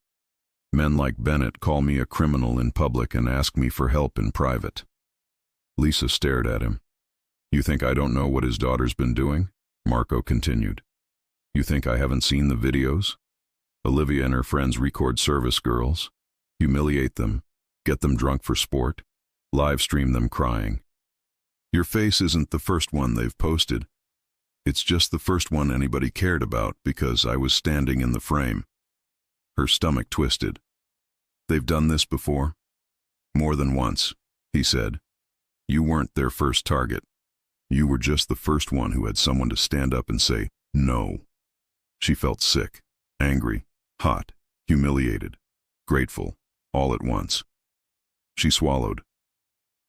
Men like Bennett call me a criminal in public and ask me for help in private. Lisa stared at him. You think I don't know what his daughter's been doing? Marco continued. You think I haven't seen the videos? Olivia and her friends record service girls, humiliate them, get them drunk for sport, live stream them crying. Your face isn't the first one they've posted. It's just the first one anybody cared about because I was standing in the frame. Her stomach twisted. They've done this before? More than once, he said. You weren't their first target. You were just the first one who had someone to stand up and say, no. She felt sick, angry, hot, humiliated, grateful, all at once. She swallowed.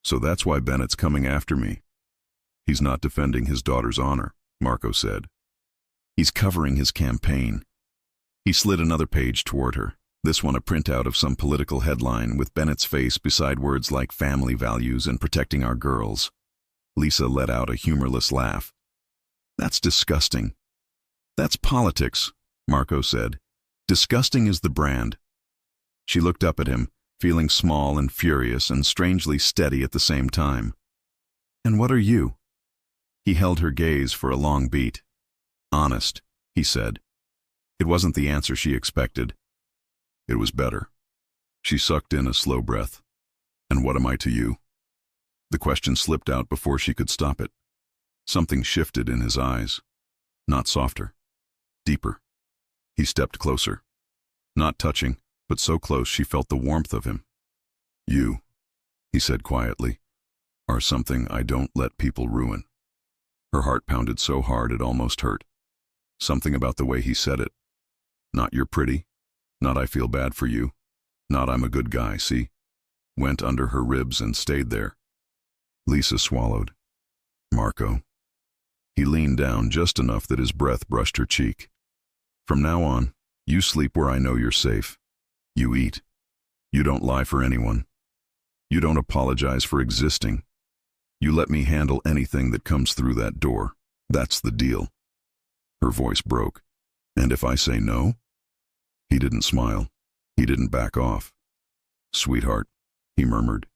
So that's why Bennett's coming after me. He's not defending his daughter's honor, Marco said. He's covering his campaign. He slid another page toward her, this one a printout of some political headline with Bennett's face beside words like family values and protecting our girls. Lisa let out a humorless laugh. That's disgusting. That's politics, Marco said. Disgusting is the brand. She looked up at him, feeling small and furious and strangely steady at the same time. And what are you? He held her gaze for a long beat. Honest, he said. It wasn't the answer she expected. It was better. She sucked in a slow breath. And what am I to you? The question slipped out before she could stop it. Something shifted in his eyes. Not softer. Deeper. He stepped closer. Not touching, but so close she felt the warmth of him. You, he said quietly, are something I don't let people ruin. Her heart pounded so hard it almost hurt. Something about the way he said it. Not you're pretty. Not I feel bad for you. Not I'm a good guy, see? Went under her ribs and stayed there. Lisa swallowed. Marco. He leaned down just enough that his breath brushed her cheek. From now on, you sleep where I know you're safe. You eat. You don't lie for anyone. You don't apologize for existing. You let me handle anything that comes through that door. That's the deal. Her voice broke. And if I say no? He didn't smile. He didn't back off. Sweetheart, he murmured,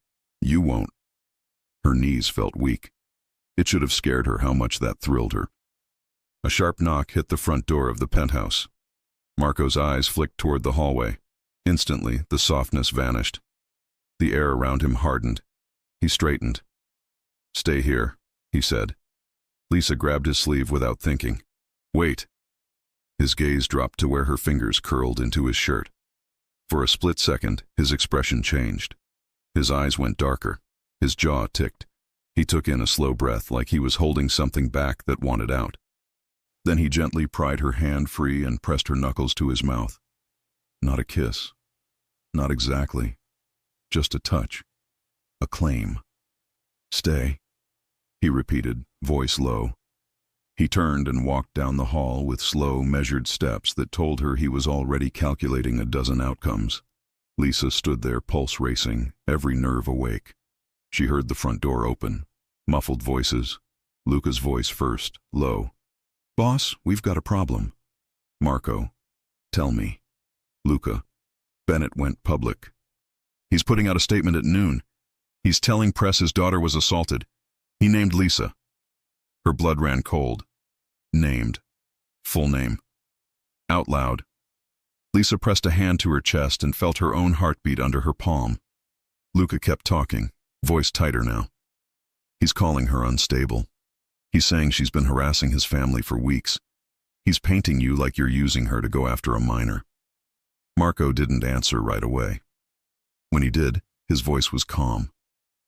you won't. Her knees felt weak. It should have scared her how much that thrilled her. A sharp knock hit the front door of the penthouse. Marco's eyes flicked toward the hallway. Instantly, the softness vanished. The air around him hardened. He straightened. Stay here, he said. Lisa grabbed his sleeve without thinking. Wait. His gaze dropped to where her fingers curled into his shirt. For a split second, his expression changed. His eyes went darker. His jaw ticked. He took in a slow breath like he was holding something back that wanted out. Then he gently pried her hand free and pressed her knuckles to his mouth. Not a kiss. Not exactly. Just a touch. A claim. Stay, he repeated, voice low. He turned and walked down the hall with slow, measured steps that told her he was already calculating a dozen outcomes. Lisa stood there, pulse racing, every nerve awake. She heard the front door open. Muffled voices. Luca's voice first, low. Boss, we've got a problem. Marco. Tell me. Luca. Bennett went public. He's putting out a statement at noon. He's telling press his daughter was assaulted. He named Lisa. Her blood ran cold. Named. Full name. Out loud. Lisa pressed a hand to her chest and felt her own heartbeat under her palm. Luca kept talking, voice tighter now. He's calling her unstable. He's saying she's been harassing his family for weeks. He's painting you like you're using her to go after a minor. Marco didn't answer right away. When he did, his voice was calm,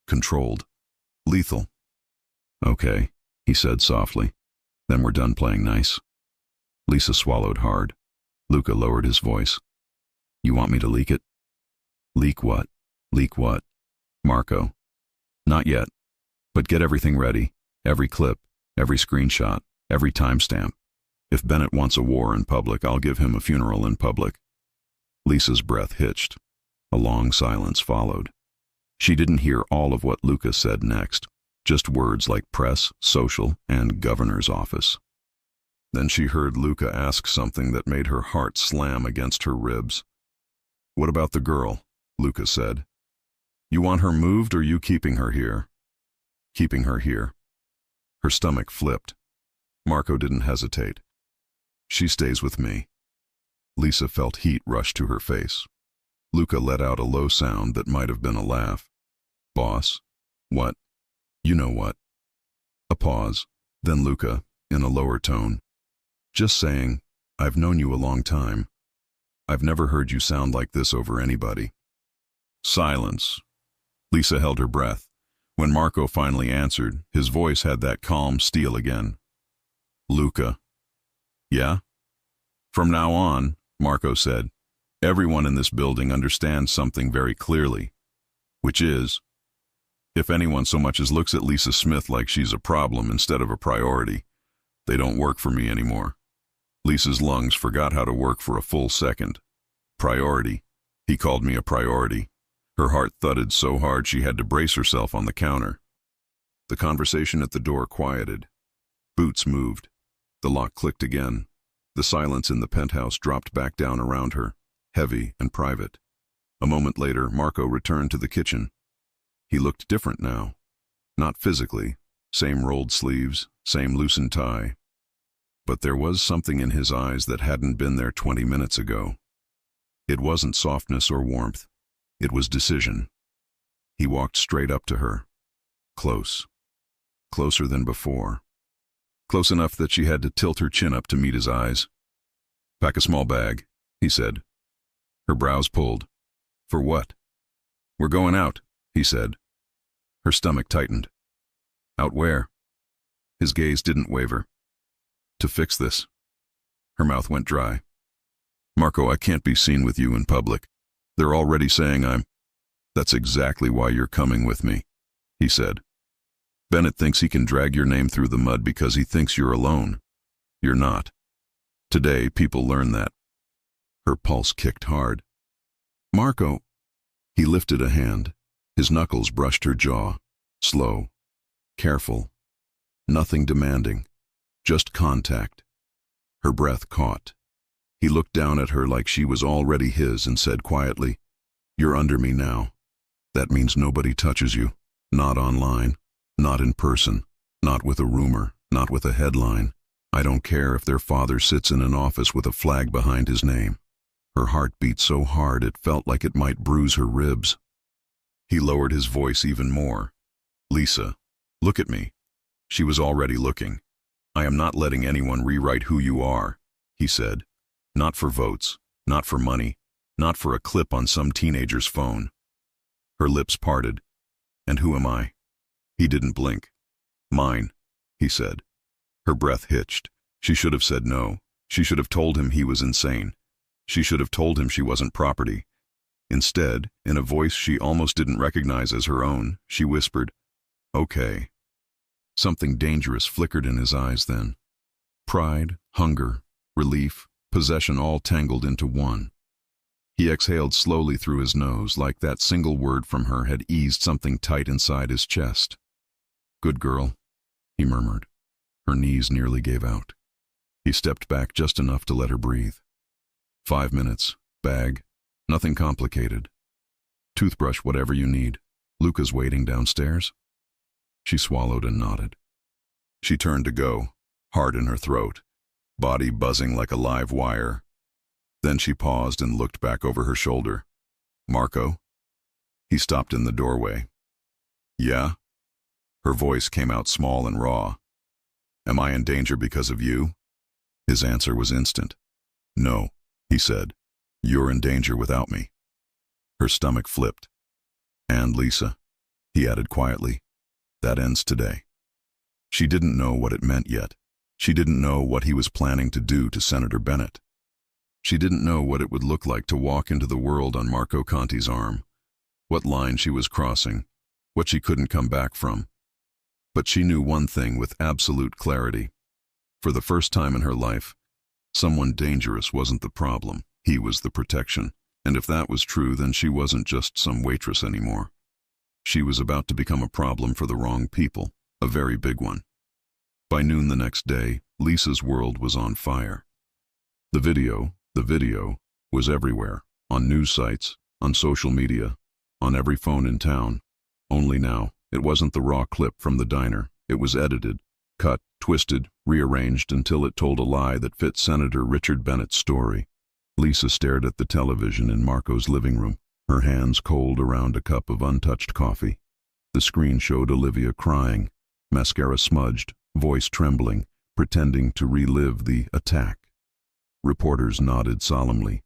controlled, lethal. Okay, he said softly. Then we're done playing nice. Lisa swallowed hard. Luca lowered his voice. You want me to leak it? Leak what? Leak what? Marco. Not yet. But get everything ready. Every clip, every screenshot, every timestamp. If Bennett wants a war in public, I'll give him a funeral in public. Lisa's breath hitched. A long silence followed. She didn't hear all of what Luca said next. Just words like press, social, and governor's office. Then she heard Luca ask something that made her heart slam against her ribs. What about the girl? Luca said. You want her moved or you keeping her here? Keeping her here. Her stomach flipped. Marco didn't hesitate. She stays with me. Lisa felt heat rush to her face. Luca let out a low sound that might have been a laugh. Boss? What? You know what? A pause. Then Luca, in a lower tone. Just saying, I've known you a long time. I've never heard you sound like this over anybody. Silence. Lisa held her breath. When Marco finally answered, his voice had that calm steel again. Luca. Yeah? From now on, Marco said, everyone in this building understands something very clearly, which is, if anyone so much as looks at Lisa Smith like she's a problem instead of a priority, they don't work for me anymore. Lisa's lungs forgot how to work for a full second. Priority. He called me a priority. Her heart thudded so hard she had to brace herself on the counter. The conversation at the door quieted. Boots moved. The lock clicked again. The silence in the penthouse dropped back down around her, heavy and private. A moment later, Marco returned to the kitchen. He looked different now. Not physically. Same rolled sleeves, same loosened tie. But there was something in his eyes that hadn't been there 20 minutes ago. It wasn't softness or warmth. It was decision. He walked straight up to her. Close. Closer than before. Close enough that she had to tilt her chin up to meet his eyes. Pack a small bag, he said. Her brows pulled. For what? We're going out, he said. Her stomach tightened. Out where? His gaze didn't waver. To fix this. Her mouth went dry. Marco, I can't be seen with you in public. They're already saying I'm... That's exactly why you're coming with me, he said. Bennett thinks he can drag your name through the mud because he thinks you're alone. You're not. Today, people learn that. Her pulse kicked hard. Marco. He lifted a hand. His knuckles brushed her jaw. Slow. Careful. Nothing demanding. Just contact. Her breath caught. He looked down at her like she was already his and said quietly, You're under me now. That means nobody touches you. Not online. Not in person. Not with a rumor. Not with a headline. I don't care if their father sits in an office with a flag behind his name. Her heart beat so hard it felt like it might bruise her ribs. He lowered his voice even more. Lisa, look at me. She was already looking. I am not letting anyone rewrite who you are, he said. Not for votes, not for money, not for a clip on some teenager's phone. Her lips parted. And who am I? He didn't blink. Mine, he said. Her breath hitched. She should have said no. She should have told him he was insane. She should have told him she wasn't property. Instead, in a voice she almost didn't recognize as her own, she whispered, Okay. Something dangerous flickered in his eyes then. Pride, hunger, relief, possession all tangled into one. He exhaled slowly through his nose like that single word from her had eased something tight inside his chest. Good girl, he murmured. Her knees nearly gave out. He stepped back just enough to let her breathe. 5 minutes, bag, nothing complicated. Toothbrush, whatever you need. Luca's waiting downstairs. She swallowed and nodded. She turned to go, heart in her throat, body buzzing like a live wire. Then she paused and looked back over her shoulder. Marco? He stopped in the doorway. Yeah? Her voice came out small and raw. Am I in danger because of you? His answer was instant. No, he said. You're in danger without me. Her stomach flipped. And Lisa, he added quietly, that ends today. She didn't know what it meant yet. She didn't know what he was planning to do to Senator Bennett. She didn't know what it would look like to walk into the world on Marco Conti's arm, what line she was crossing, what she couldn't come back from. But she knew one thing with absolute clarity. For the first time in her life, someone dangerous wasn't the problem. He was the protection. And if that was true, then she wasn't just some waitress anymore. She was about to become a problem for the wrong people, a very big one. By noon the next day, Lisa's world was on fire. The video was everywhere, on news sites, on social media, on every phone in town. Only now, it wasn't the raw clip from the diner. It was edited, cut, twisted, rearranged until it told a lie that fit Senator Richard Bennett's story. Lisa stared at the television in Marco's living room, her hands cold around a cup of untouched coffee. The screen showed Olivia crying, mascara smudged, voice trembling, pretending to relive the attack. Reporters nodded solemnly.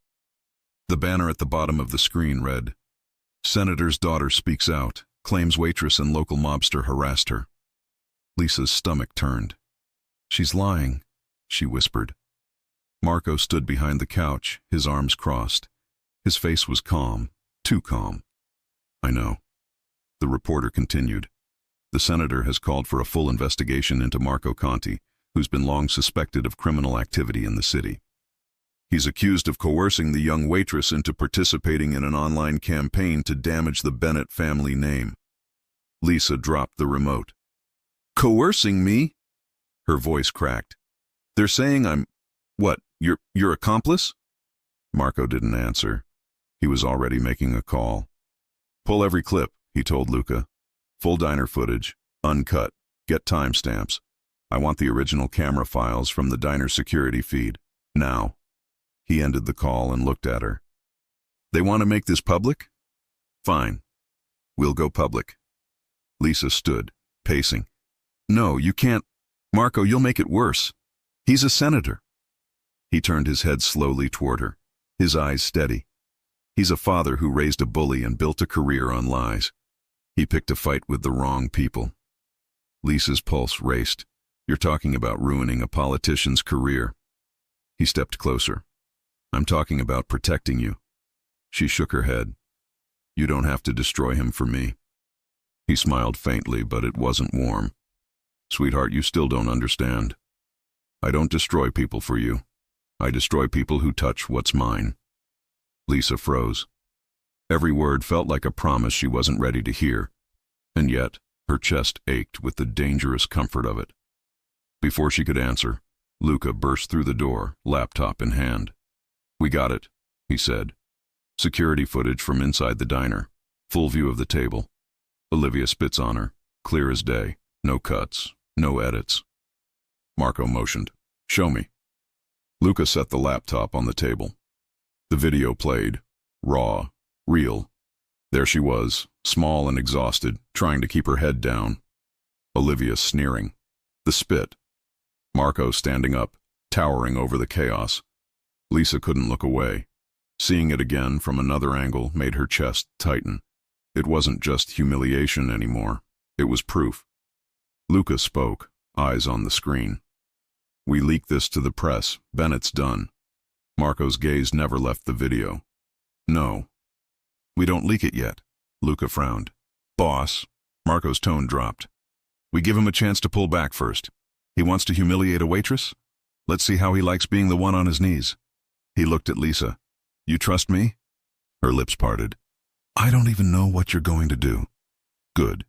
The banner at the bottom of the screen read, Senator's daughter speaks out, Claims waitress and local mobster harassed her. Lisa's stomach turned. She's lying, she whispered. Marco stood behind the couch, his arms crossed. His face was calm, too calm. I know. The reporter continued. The senator has called for a full investigation into Marco Conti, who's been long suspected of criminal activity in the city. He's accused of coercing the young waitress into participating in an online campaign to damage the Bennett family name. Lisa dropped the remote. Coercing me? Her voice cracked. They're saying I'm... What, your accomplice? Marco didn't answer. He was already making a call. Pull every clip, he told Luca. Full diner footage, uncut, get timestamps. I want the original camera files from the diner security feed. Now. He ended the call and looked at her. They want to make this public? Fine. We'll go public. Lisa stood, pacing. No, you can't. Marco, you'll make it worse. He's a senator. He turned his head slowly toward her, his eyes steady. He's a father who raised a bully and built a career on lies. He picked a fight with the wrong people. Lisa's pulse raced. You're talking about ruining a politician's career. He stepped closer. I'm talking about protecting you. She shook her head. You don't have to destroy him for me. He smiled faintly, but it wasn't warm. Sweetheart, you still don't understand. I don't destroy people for you. I destroy people who touch what's mine. Lisa froze. Every word felt like a promise she wasn't ready to hear, and yet her chest ached with the dangerous comfort of it. Before she could answer, Luca burst through the door, laptop in hand. We got it, he said. Security footage from inside the diner, full view of the table. Olivia spits on her, clear as day, no cuts, no edits. Marco motioned. Show me. Luca set the laptop on the table. The video played, raw, real. There she was, small and exhausted, trying to keep her head down. Olivia sneering. The spit. Marco standing up, towering over the chaos. Lisa couldn't look away. Seeing it again from another angle made her chest tighten. It wasn't just humiliation anymore. It was proof. Luca spoke, eyes on the screen. We leaked this to the press. Bennett's done. Marco's gaze never left the video. No. We don't leak it yet. Luca frowned. Boss. Marco's tone dropped. We give him a chance to pull back first. He wants to humiliate a waitress? Let's see how he likes being the one on his knees. He looked at Lisa. You trust me? Her lips parted. I don't even know what you're going to do. Good,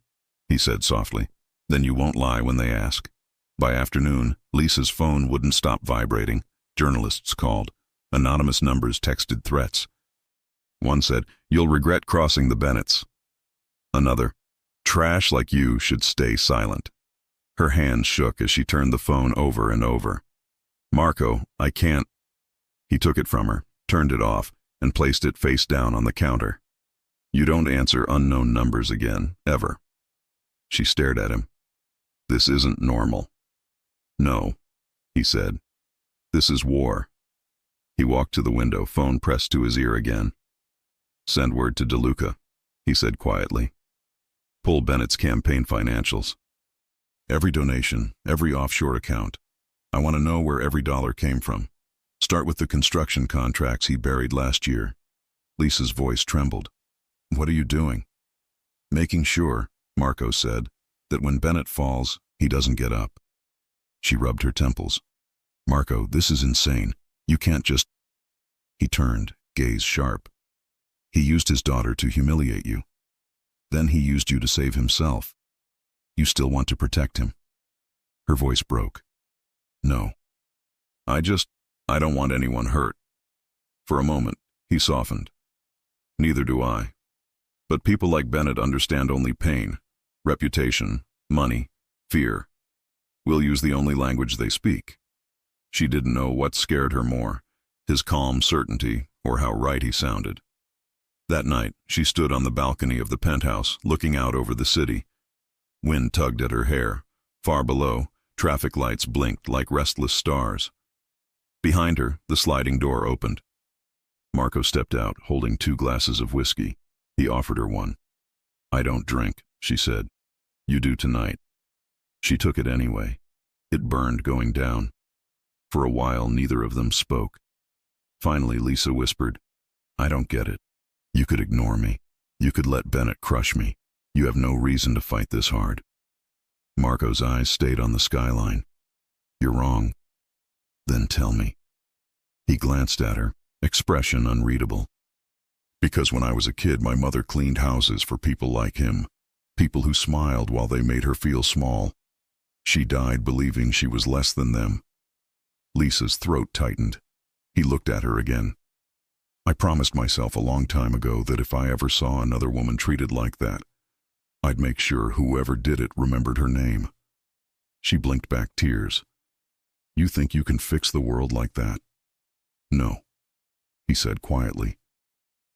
he said softly. Then you won't lie when they ask. By afternoon, Lisa's phone wouldn't stop vibrating. Journalists called. Anonymous numbers texted threats. One said, you'll regret crossing the Bennetts. Another, trash like you should stay silent. Her hands shook as she turned the phone over and over. Marco, I can't. He took it from her, turned it off, and placed it face down on the counter. You don't answer unknown numbers again, ever. She stared at him. This isn't normal. No, he said. This is war. He walked to the window, phone pressed to his ear again. Send word to DeLuca, he said quietly. Pull Bennett's campaign financials. Every donation, every offshore account. I want to know where every dollar came from. Start with the construction contracts he buried last year. Lisa's voice trembled. What are you doing? Making sure, Marco said, that when Bennett falls, he doesn't get up. She rubbed her temples. Marco, this is insane. You can't just... He turned, gaze sharp. He used his daughter to humiliate you. Then he used you to save himself. You still want to protect him. Her voice broke. No. I don't want anyone hurt. For a moment, he softened. Neither do I. But people like Bennett understand only pain, reputation, money, fear. We'll use the only language they speak. She didn't know what scared her more, his calm certainty or how right he sounded. That night, she stood on the balcony of the penthouse, looking out over the city. Wind tugged at her hair. Far below, traffic lights blinked like restless stars. Behind her, the sliding door opened. Marco stepped out, holding 2 glasses of whiskey. He offered her one. I don't drink, she said. You do tonight. She took it anyway. It burned going down. For a while, neither of them spoke. Finally, Lisa whispered, I don't get it. You could ignore me. You could let Bennett crush me. You have no reason to fight this hard. Marco's eyes stayed on the skyline. You're wrong. Then tell me. He glanced at her, expression unreadable. Because when I was a kid, my mother cleaned houses for people like him, people who smiled while they made her feel small. She died believing she was less than them. Lisa's throat tightened. He looked at her again. I promised myself a long time ago that if I ever saw another woman treated like that, I'd make sure whoever did it remembered her name. She blinked back tears. You think you can fix the world like that? No, he said quietly.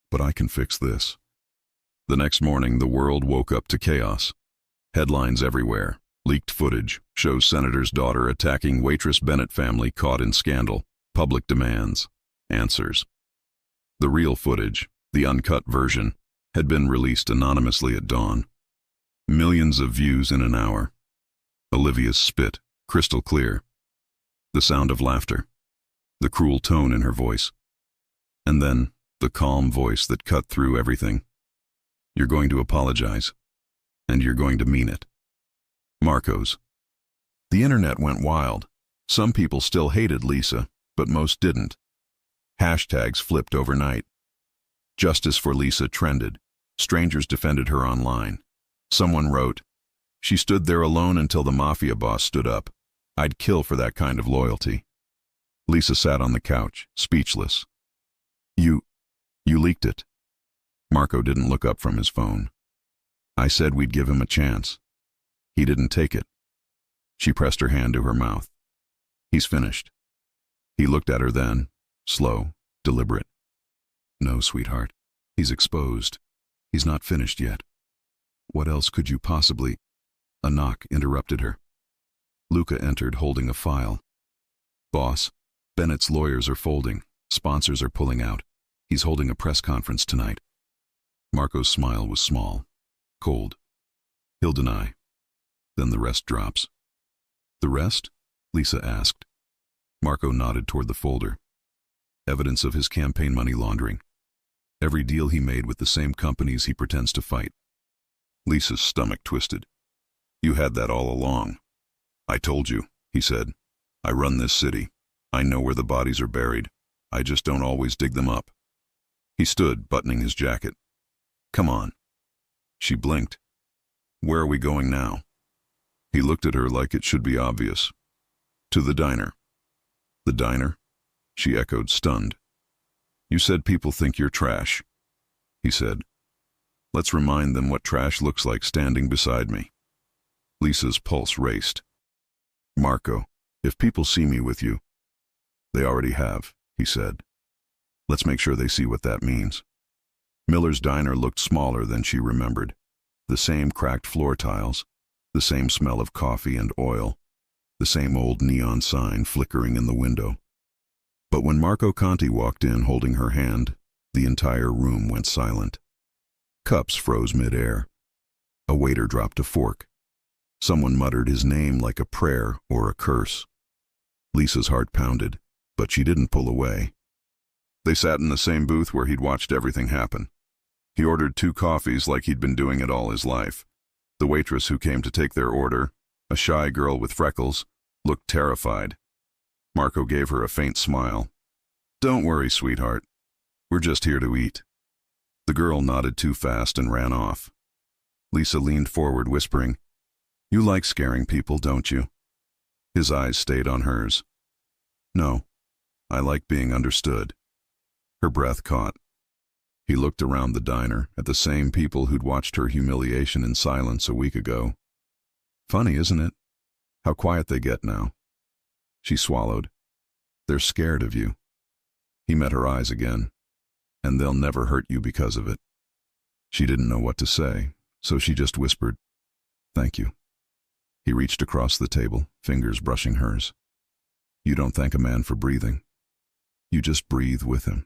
But I can fix this. The next morning, the world woke up to chaos. Headlines everywhere. Leaked footage shows senator's daughter attacking waitress Bennett family caught in scandal. Public demands. Answers. The real footage, the uncut version, had been released anonymously at dawn. Millions of views in an hour. Olivia's spit, crystal clear. The sound of laughter. The cruel tone in her voice. And then, the calm voice that cut through everything. You're going to apologize. And you're going to mean it. Marco's. The internet went wild. Some people still hated Lisa, but most didn't. Hashtags flipped overnight. Justice for Lisa trended. Strangers defended her online. Someone wrote, she stood there alone until the Mafia Boss stood up. I'd kill for that kind of loyalty. Lisa sat on the couch, speechless. You leaked it. Marco didn't look up from his phone. I said we'd give him a chance. He didn't take it. She pressed her hand to her mouth. He's finished. He looked at her then, slow, deliberate. No, sweetheart. He's exposed. He's not finished yet. What else could you possibly... A knock interrupted her. Luca entered holding a file. Boss, Bennett's lawyers are folding. Sponsors are pulling out. He's holding a press conference tonight. Marco's smile was small, cold. He'll deny. Then the rest drops. The rest? Lisa asked. Marco nodded toward the folder. Evidence of his campaign money laundering. Every deal he made with the same companies he pretends to fight. Lisa's stomach twisted. You had that all along. I told you, he said. I run this city. I know where the bodies are buried. I just don't always dig them up. He stood, buttoning his jacket. Come on. She blinked. Where are we going now? He looked at her like it should be obvious. To the diner. The diner? She echoed, stunned. You said people think you're trash, he said. Let's remind them what trash looks like standing beside me. Lisa's pulse raced. Marco, if people see me with you... They already have, he said. Let's make sure they see what that means. Miller's diner looked smaller than she remembered. The same cracked floor tiles, the same smell of coffee and oil, the same old neon sign flickering in the window. But when Marco Conti walked in holding her hand, the entire room went silent. Cups froze mid-air. A waiter dropped a fork. Someone muttered his name like a prayer or a curse. Lisa's heart pounded, but she didn't pull away. They sat in the same booth where he'd watched everything happen. He ordered 2 coffees like he'd been doing it all his life. The waitress who came to take their order, a shy girl with freckles, looked terrified. Marco gave her a faint smile. Don't worry, sweetheart. We're just here to eat. The girl nodded too fast and ran off. Lisa leaned forward, whispering, You like scaring people, don't you? His eyes stayed on hers. No, I like being understood. Her breath caught. He looked around the diner at the same people who'd watched her humiliation in silence a week ago. Funny, isn't it? How quiet they get now. She swallowed. They're scared of you. He met her eyes again. And they'll never hurt you because of it. She didn't know what to say, so she just whispered, Thank you. He reached across the table, fingers brushing hers. You don't thank a man for breathing. You just breathe with him.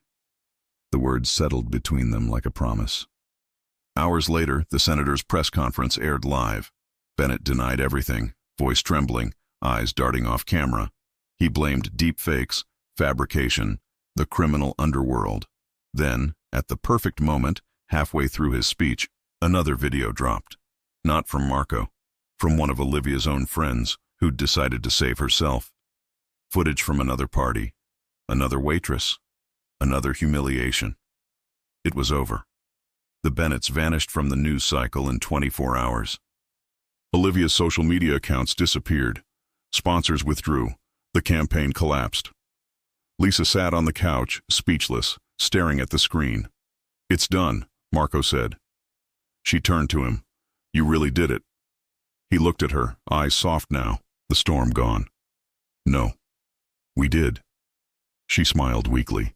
The words settled between them like a promise. Hours later, the senator's press conference aired live. Bennett denied everything, voice trembling, eyes darting off camera. He blamed deepfakes, fabrication, the criminal underworld. Then, at the perfect moment, halfway through his speech, another video dropped. Not from Marco, from one of Olivia's own friends who'd decided to save herself. Footage from another party, another waitress, another humiliation. It was over. The Bennetts vanished from the news cycle in 24 hours. Olivia's social media accounts disappeared. Sponsors withdrew. The campaign collapsed. Lisa sat on the couch, speechless, staring at the screen. "It's done," Marco said. She turned to him. "You really did it." He looked at her, eyes soft now, the storm gone. "No. We did." She smiled weakly.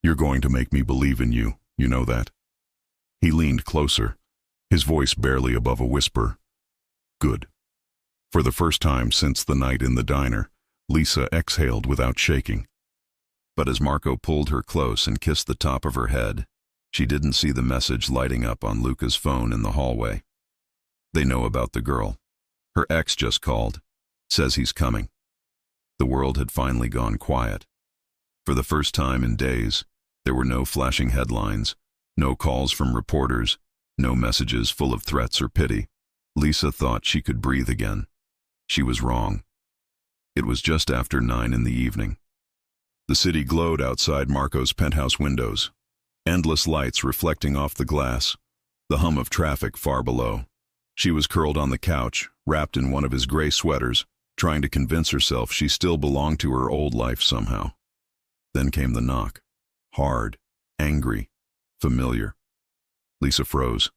"You're going to make me believe in you, you know that." He leaned closer, his voice barely above a whisper. "Good." For the first time since the night in the diner, Lisa exhaled without shaking. But as Marco pulled her close and kissed the top of her head, she didn't see the message lighting up on Luca's phone in the hallway. "They know about the girl. Her ex just called. Says he's coming." The world had finally gone quiet. For the first time in days, there were no flashing headlines, no calls from reporters, no messages full of threats or pity. Lisa thought she could breathe again. She was wrong. It was just after 9 in the evening. The city glowed outside Marco's penthouse windows, endless lights reflecting off the glass, the hum of traffic far below. She was curled on the couch, wrapped in one of his gray sweaters, trying to convince herself she still belonged to her old life somehow. Then came the knock. Hard, angry, familiar. Lisa froze.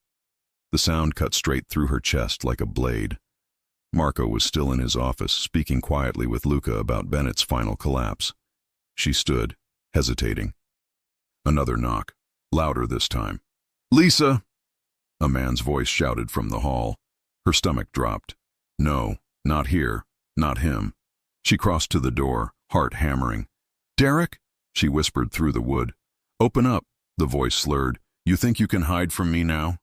The sound cut straight through her chest like a blade. Marco was still in his office, speaking quietly with Luca about Bennett's final collapse. She stood, hesitating. Another knock, louder this time. "Lisa!" A man's voice shouted from the hall. Her stomach dropped. No, not here, not him. She crossed to the door, heart hammering. "Derek?" she whispered through the wood. "Open up," the voice slurred. "You think you can hide from me now?"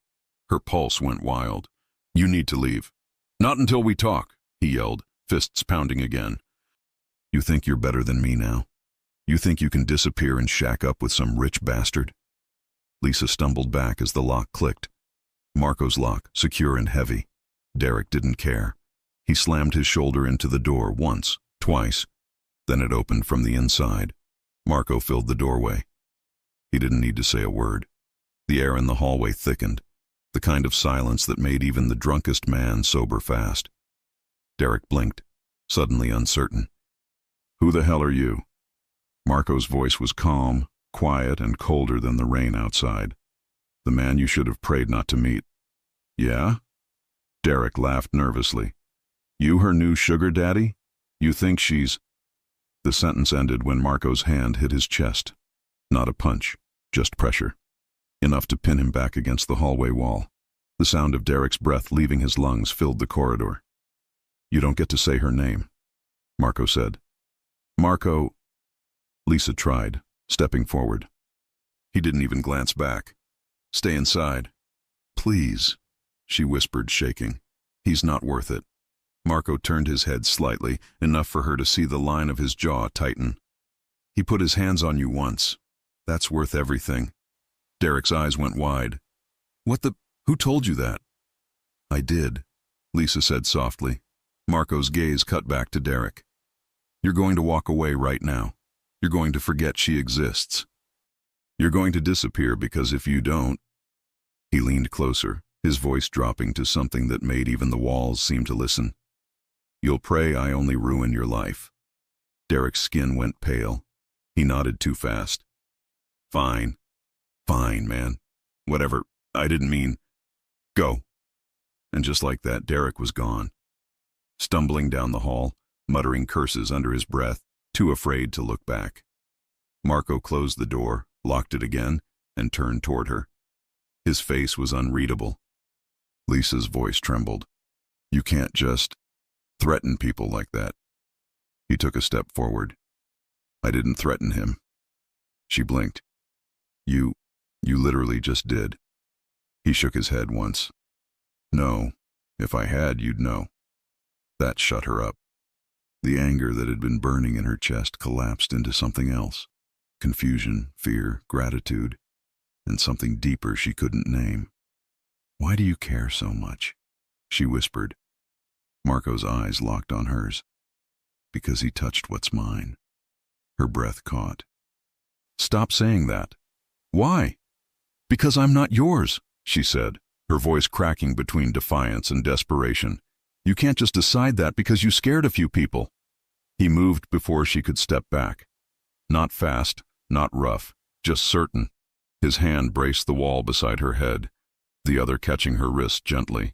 Her pulse went wild. "You need to leave." "Not until we talk," he yelled, fists pounding again. "You think you're better than me now? You think you can disappear and shack up with some rich bastard?" Lisa stumbled back as the lock clicked. Marco's lock, secure and heavy. Derek didn't care. He slammed his shoulder into the door once, twice. Then it opened from the inside. Marco filled the doorway. He didn't need to say a word. The air in the hallway thickened, the kind of silence that made even the drunkest man sober fast. Derek blinked, suddenly uncertain. "Who the hell are you?" Marco's voice was calm, quiet, and colder than the rain outside. "The man you should have prayed not to meet." "Yeah?" Derek laughed nervously. "You her new sugar daddy? You think she's—" The sentence ended when Marco's hand hit his chest. Not a punch, just pressure. Enough to pin him back against the hallway wall. The sound of Derek's breath leaving his lungs filled the corridor. "You don't get to say her name," Marco said. "Marco—" Lisa tried, stepping forward. He didn't even glance back. "Stay inside." "Please," she whispered, shaking. "He's not worth it." Marco turned his head slightly, enough for her to see the line of his jaw tighten. "He put his hands on you once. That's worth everything." Derek's eyes went wide. "What the— Who told you that?" "I did," Lisa said softly. Marco's gaze cut back to Derek. "You're going to walk away right now. You're going to forget she exists. You're going to disappear because if you don't—" He leaned closer, his voice dropping to something that made even the walls seem to listen. "You'll pray I only ruin your life." Derek's skin went pale. He nodded too fast. "Fine. Fine, man. Whatever. I didn't mean— Go." And just like that, Derek was gone. Stumbling down the hall, muttering curses under his breath, too afraid to look back. Marco closed the door, locked it again, and turned toward her. His face was unreadable. Lisa's voice trembled. "You can't just threaten people like that." He took a step forward. "I didn't threaten him." She blinked. You literally just did." He shook his head once. No, if I had, you'd know. That shut her up. The anger that had been burning in her chest collapsed into something else. Confusion, fear, gratitude, and something deeper she couldn't name. Why do you care so much? She whispered. Marco's eyes locked on hers. Because he touched what's mine. Her breath caught. Stop saying that. Why? Because I'm not yours, she said, her voice cracking between defiance and desperation. You can't just decide that because you scared a few people. He moved before she could step back. Not fast, not rough, just certain. His hand braced the wall beside her head, the other catching her wrist gently.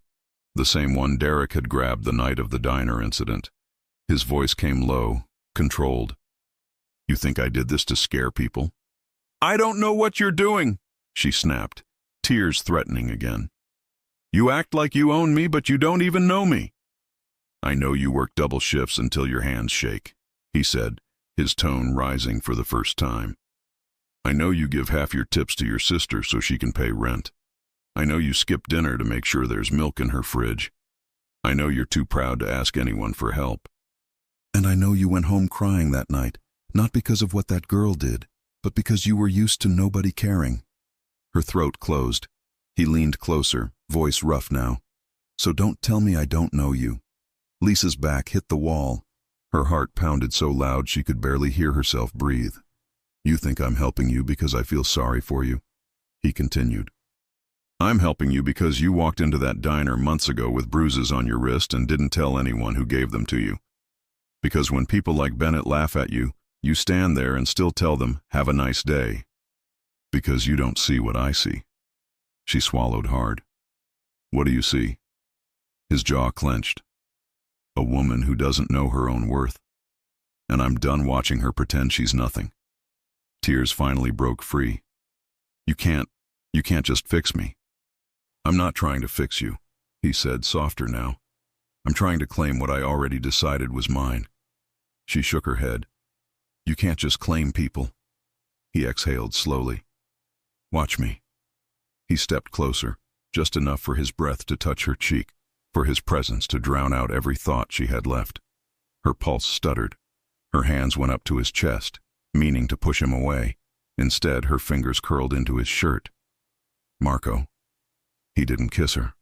The same one Derek had grabbed the night of the diner incident. His voice came low, controlled. You think I did this to scare people? I don't know what you're doing, she snapped, tears threatening again. You act like you own me, but you don't even know me. I know you work double shifts until your hands shake, he said, his tone rising for the first time. I know you give half your tips to your sister so she can pay rent. I know you skip dinner to make sure there's milk in her fridge. I know you're too proud to ask anyone for help. And I know you went home crying that night, not because of what that girl did, but because you were used to nobody caring. Her throat closed. He leaned closer, voice rough now. So don't tell me I don't know you. Lisa's back hit the wall. Her heart pounded so loud she could barely hear herself breathe. You think I'm helping you because I feel sorry for you? He continued. I'm helping you because you walked into that diner months ago with bruises on your wrist and didn't tell anyone who gave them to you. Because when people like Bennett laugh at you, you stand there and still tell them, have a nice day. Because you don't see what I see. She swallowed hard. What do you see? His jaw clenched. A woman who doesn't know her own worth. And I'm done watching her pretend she's nothing. Tears finally broke free. You can't just fix me. I'm not trying to fix you, he said, softer now. I'm trying to claim what I already decided was mine. She shook her head. You can't just claim people. He exhaled slowly. Watch me. He stepped closer, just enough for his breath to touch her cheek, for his presence to drown out every thought she had left. Her pulse stuttered. Her hands went up to his chest, meaning to push him away. Instead, her fingers curled into his shirt. Marco. He didn't kiss her.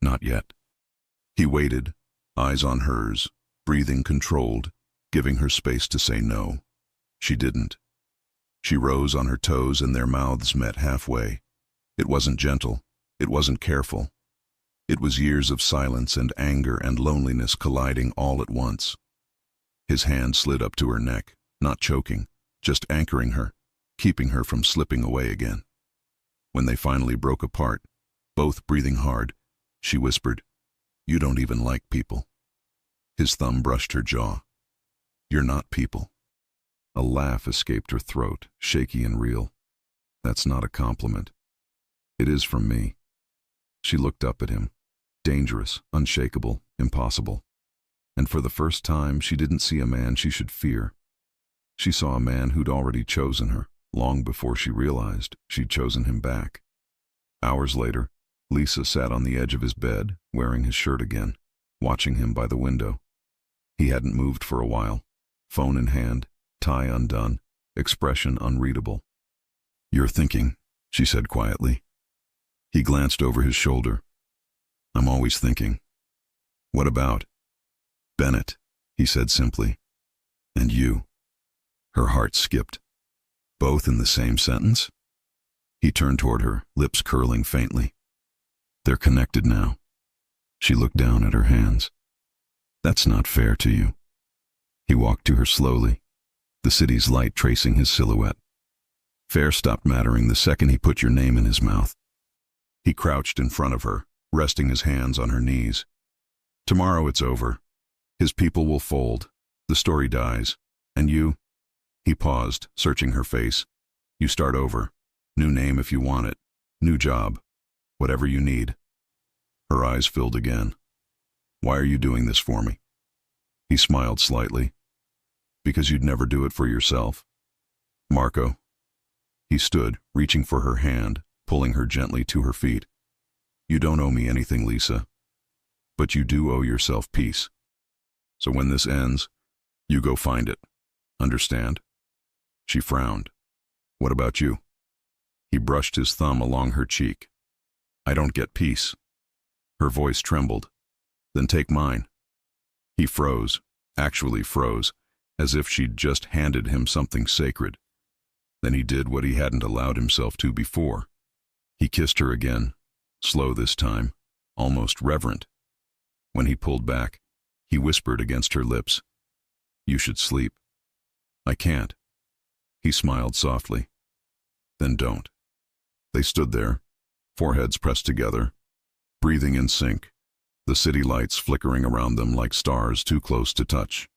Not yet. He waited, eyes on hers, breathing controlled, giving her space to say no. She didn't. She rose on her toes and their mouths met halfway. It wasn't gentle. It wasn't careful. It was years of silence and anger and loneliness colliding all at once. His hand slid up to her neck, not choking, just anchoring her, keeping her from slipping away again. When they finally broke apart, both breathing hard, she whispered, You don't even like people. His thumb brushed her jaw. You're not people. A laugh escaped her throat, shaky and real. That's not a compliment. It is from me. She looked up at him. Dangerous, unshakable, impossible. And for the first time, she didn't see a man she should fear. She saw a man who'd already chosen her, long before she realized she'd chosen him back. Hours later, Lisa sat on the edge of his bed, wearing his shirt again, watching him by the window. He hadn't moved for a while, phone in hand, tie undone, expression unreadable. You're thinking, she said quietly. He glanced over his shoulder. I'm always thinking. What about? Bennett, he said simply. And you. Her heart skipped. Both in the same sentence? He turned toward her, lips curling faintly. They're connected now. She looked down at her hands. That's not fair to you. He walked to her slowly, the city's light tracing his silhouette. Fair stopped mattering the second he put your name in his mouth. He crouched in front of her, resting his hands on her knees. Tomorrow it's over. His people will fold. The story dies. And you? He paused, searching her face. You start over. New name if you want it. New job. Whatever you need. Her eyes filled again. Why are you doing this for me? He smiled slightly. Because you'd never do it for yourself. Marco. He stood, reaching for her hand, pulling her gently to her feet. You don't owe me anything, Lisa. But you do owe yourself peace. So when this ends, you go find it. Understand? She frowned. What about you? He brushed his thumb along her cheek. I don't get peace. Her voice trembled. Then take mine. He froze, actually froze, as if she'd just handed him something sacred. Then he did what he hadn't allowed himself to before. He kissed her again, slow this time, almost reverent. When he pulled back, he whispered against her lips, You should sleep. I can't. He smiled softly. Then don't. They stood there, foreheads pressed together, breathing in sync, the city lights flickering around them like stars too close to touch.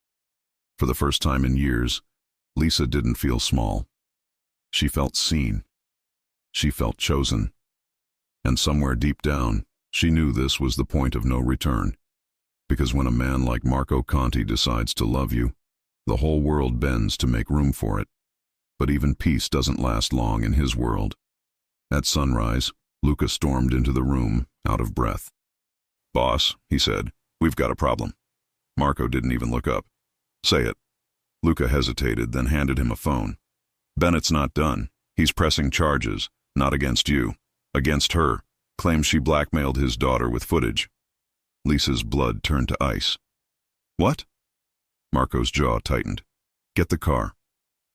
For the first time in years, Lisa didn't feel small. She felt seen. She felt chosen. And somewhere deep down, she knew this was the point of no return. Because when a man like Marco Conti decides to love you, the whole world bends to make room for it. But even peace doesn't last long in his world. At sunrise, Luca stormed into the room, out of breath. Boss, he said, we've got a problem. Marco didn't even look up. Say it. Luca hesitated, then handed him a phone. Bennett's not done. He's pressing charges, not against you. Against her. Claims she blackmailed his daughter with footage. Lisa's blood turned to ice. What? Marco's jaw tightened. Get the car.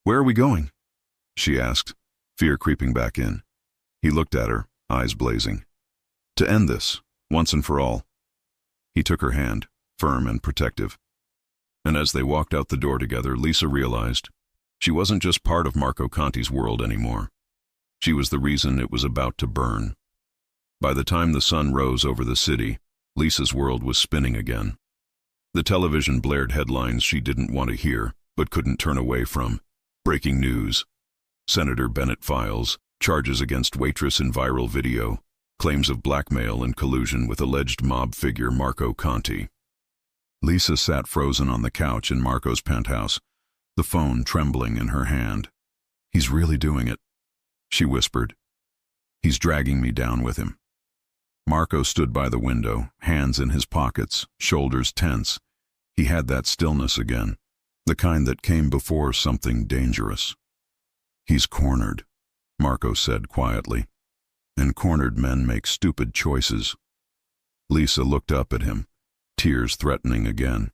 Where are we going? She asked, fear creeping back in. He looked at her, eyes blazing. To end this, once and for all. He took her hand, firm and protective. And as they walked out the door together, Lisa realized she wasn't just part of Marco Conti's world anymore. She was the reason it was about to burn. By the time the sun rose over the city, Lisa's world was spinning again. The television blared headlines she didn't want to hear, but couldn't turn away from. Breaking news. Senator Bennett files, charges against waitress in viral video, claims of blackmail and collusion with alleged mob figure Marco Conti. Lisa sat frozen on the couch in Marco's penthouse, the phone trembling in her hand. He's really doing it, she whispered. He's dragging me down with him. Marco stood by the window, hands in his pockets, shoulders tense. He had that stillness again, the kind that came before something dangerous. He's cornered, Marco said quietly. And cornered men make stupid choices. Lisa looked up at him, tears threatening again.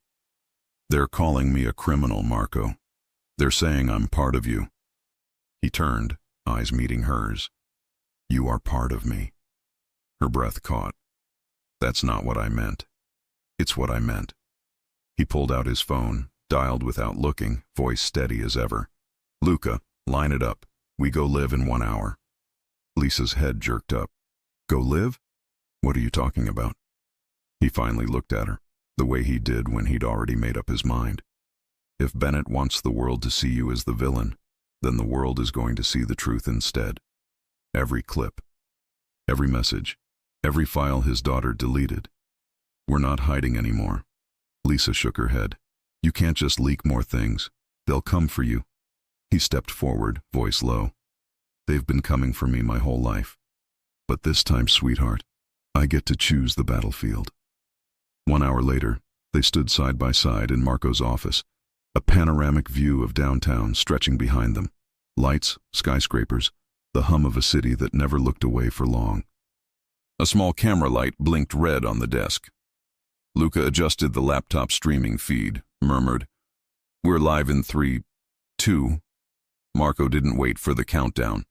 They're calling me a criminal, Marco. They're saying I'm part of you. He turned, eyes meeting hers. You are part of me. Her breath caught. That's not what I meant. It's what I meant. He pulled out his phone, dialed without looking, voice steady as ever. Luca, line it up. We go live in 1 hour. Lisa's head jerked up. Go live? What are you talking about? He finally looked at her, the way he did when he'd already made up his mind. If Bennett wants the world to see you as the villain, then the world is going to see the truth instead. Every clip, every message, every file his daughter deleted. We're not hiding anymore. Lisa shook her head. You can't just leak more things. They'll come for you. He stepped forward, voice low. They've been coming for me my whole life. But this time, sweetheart, I get to choose the battlefield. 1 hour later, they stood side by side in Marco's office, a panoramic view of downtown stretching behind them. Lights, skyscrapers, the hum of a city that never looked away for long. A small camera light blinked red on the desk. Luca adjusted the laptop streaming feed, murmured, We're live in 3, 2. Marco didn't wait for the countdown.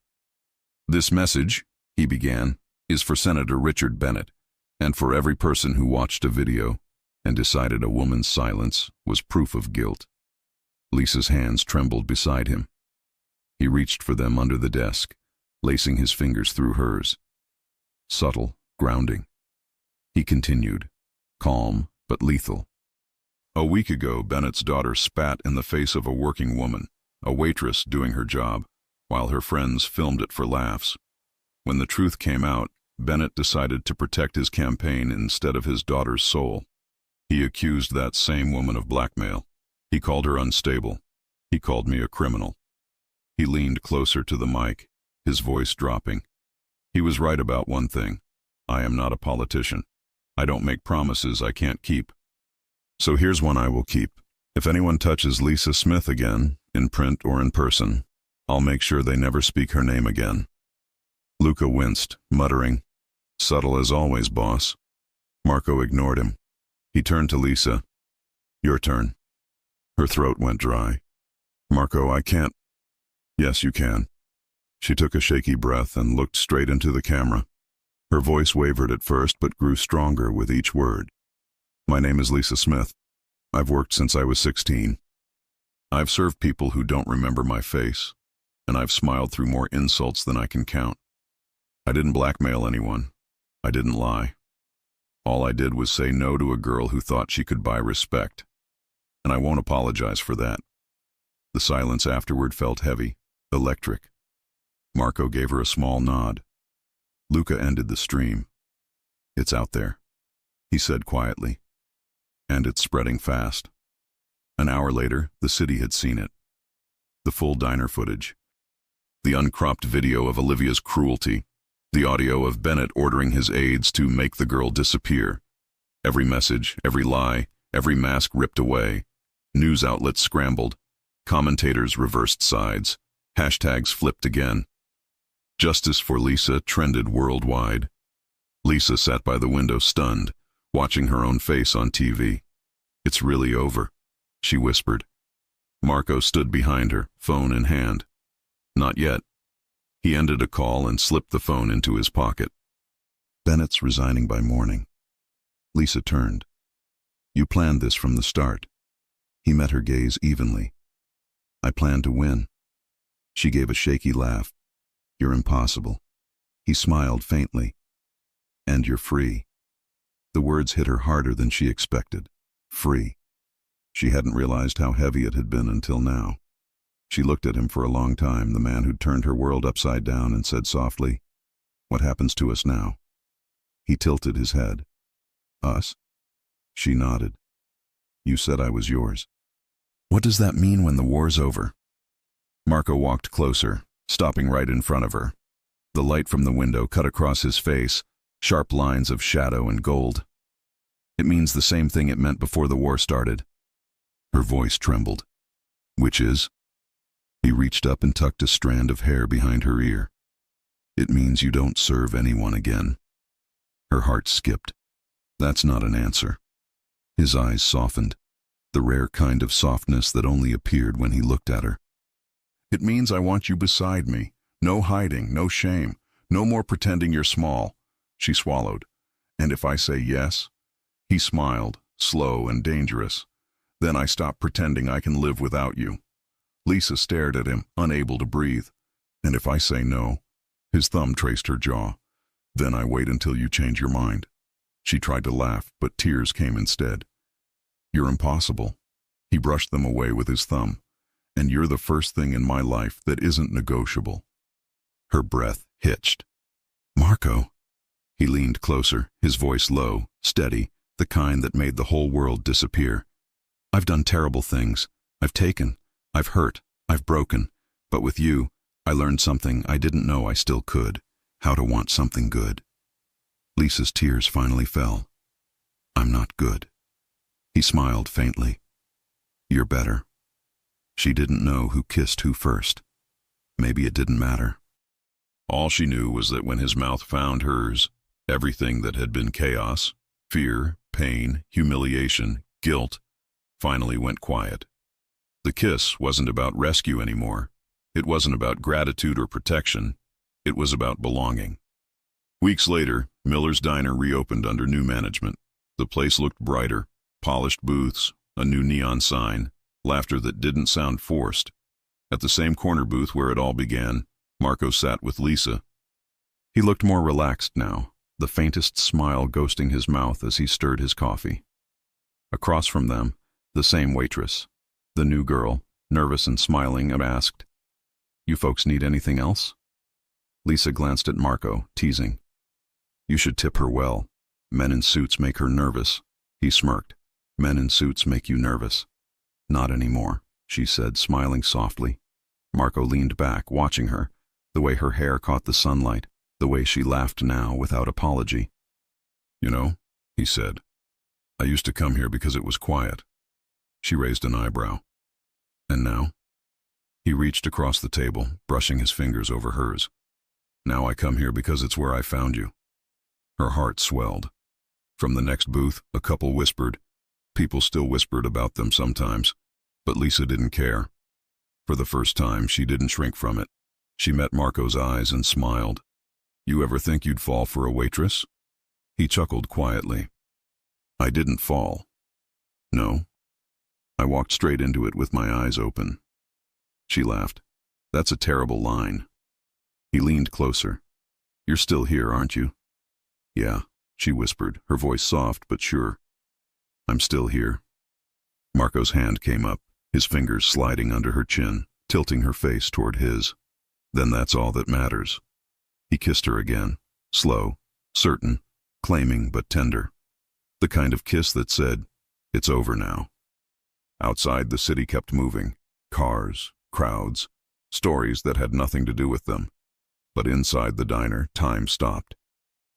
This message, he began, is for Senator Richard Bennett, and for every person who watched a video and decided a woman's silence was proof of guilt. Lisa's hands trembled beside him. He reached for them under the desk, lacing his fingers through hers. Subtle, grounding. He continued, calm but lethal. A week ago, Bennett's daughter spat in the face of a working woman, a waitress doing her job, while her friends filmed it for laughs. When the truth came out, Bennett decided to protect his campaign instead of his daughter's soul. He accused that same woman of blackmail. He called her unstable. He called me a criminal. He leaned closer to the mic, his voice dropping. He was right about one thing. I am not a politician. I don't make promises I can't keep. So here's one I will keep. If anyone touches Lisa Smith again, in print or in person, I'll make sure they never speak her name again." Luca winced, muttering, "Subtle as always, boss." Marco ignored him. He turned to Lisa. "Your turn." Her throat went dry. "Marco, I can't." "Yes, you can." She took a shaky breath and looked straight into the camera. Her voice wavered at first but grew stronger with each word. "My name is Lisa Smith. I've worked since I was 16. I've served people who don't remember my face, and I've smiled through more insults than I can count. I didn't blackmail anyone. I didn't lie. All I did was say no to a girl who thought she could buy respect, and I won't apologize for that." The silence afterward felt heavy, electric. Marco gave her a small nod. Luca ended the stream. "It's out there," he said quietly. "And it's spreading fast." An hour later, the city had seen it. The full diner footage. The uncropped video of Olivia's cruelty. The audio of Bennett ordering his aides to make the girl disappear. Every message, every lie, every mask ripped away. News outlets scrambled. Commentators reversed sides. Hashtags flipped again. Justice for Lisa trended worldwide. Lisa sat by the window stunned, watching her own face on TV. "It's really over," she whispered. Marco stood behind her, phone in hand. "Not yet." He ended a call and slipped the phone into his pocket. "Bennett's resigning by morning." Lisa turned. "You planned this from the start." He met her gaze evenly. "I planned to win." She gave a shaky laugh. "You're impossible." He smiled faintly. "And you're free." The words hit her harder than she expected. Free. She hadn't realized how heavy it had been until now. She looked at him for a long time, the man who'd turned her world upside down, and said softly, "What happens to us now?" He tilted his head. "Us?" She nodded. "You said I was yours." "What does that mean when the war's over?" Marco walked closer, stopping right in front of her. The light from the window cut across his face, sharp lines of shadow and gold. "It means the same thing it meant before the war started." Her voice trembled. "Which is?" He reached up and tucked a strand of hair behind her ear. "It means you don't serve anyone again." Her heart skipped. That's not an answer. His eyes softened, the rare kind of softness that only appeared when he looked at her. "It means I want you beside me. No hiding, no shame, no more pretending you're small." She swallowed. "And if I say yes?" He smiled, slow and dangerous. "Then I stop pretending I can live without you." Lisa stared at him, unable to breathe. "And if I say no?" His thumb traced her jaw. "Then I wait until you change your mind." She tried to laugh, but tears came instead. "You're impossible." He brushed them away with his thumb. "And you're the first thing in my life that isn't negotiable." Her breath hitched. "Marco." He leaned closer, his voice low, steady, the kind that made the whole world disappear. "I've done terrible things. I've taken. I've hurt. I've broken. But with you, I learned something I didn't know I still could. How to want something good." Lisa's tears finally fell. "I'm not good." He smiled faintly. "You're better." She didn't know who kissed who first. Maybe it didn't matter. All she knew was that when his mouth found hers, everything that had been chaos, fear, pain, humiliation, guilt, finally went quiet. The kiss wasn't about rescue anymore. It wasn't about gratitude or protection. It was about belonging. Weeks later, Miller's Diner reopened under new management. The place looked brighter, polished booths, a new neon sign, laughter that didn't sound forced. At the same corner booth where it all began, Marco sat with Lisa. He looked more relaxed now, the faintest smile ghosting his mouth as he stirred his coffee. Across from them, the same waitress. The new girl, nervous and smiling, asked, "You folks need anything else?" Lisa glanced at Marco, teasing. "You should tip her well. Men in suits make her nervous." He smirked. "Men in suits make you nervous." "Not anymore," she said, smiling softly. Marco leaned back, watching her, the way her hair caught the sunlight, the way she laughed now without apology. You know, he said, I used to come here because it was quiet. She raised an eyebrow. And now? He reached across the table, brushing his fingers over hers. Now I come here because it's where I found you. Her heart swelled. From the next booth, a couple whispered. People still whispered about them sometimes, but Lisa didn't care. For the first time, she didn't shrink from it. She met Marco's eyes and smiled. You ever think you'd fall for a waitress? He chuckled quietly. I didn't fall. No. I walked straight into it with my eyes open. She laughed. That's a terrible line. He leaned closer. You're still here, aren't you? Yeah, she whispered, her voice soft but sure. I'm still here. Marco's hand came up, his fingers sliding under her chin, tilting her face toward his. Then that's all that matters. He kissed her again, slow, certain, claiming but tender. The kind of kiss that said, it's over now. Outside, the city kept moving. Cars, crowds, stories that had nothing to do with them. But inside the diner, time stopped.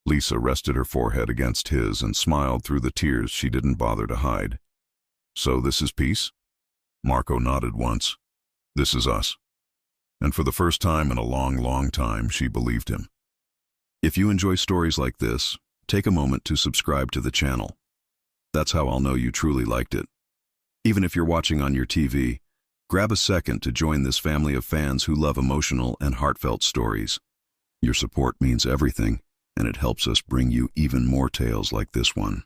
Lisa rested her forehead against his and smiled through the tears she didn't bother to hide. So this is peace? Marco nodded once. This is us. And for the first time in a long, long time, she believed him. If you enjoy stories like this, take a moment to subscribe to the channel. That's how I'll know you truly liked it. Even if you're watching on your TV, grab a second to join this family of fans who love emotional and heartfelt stories. Your support means everything, and it helps us bring you even more tales like this one.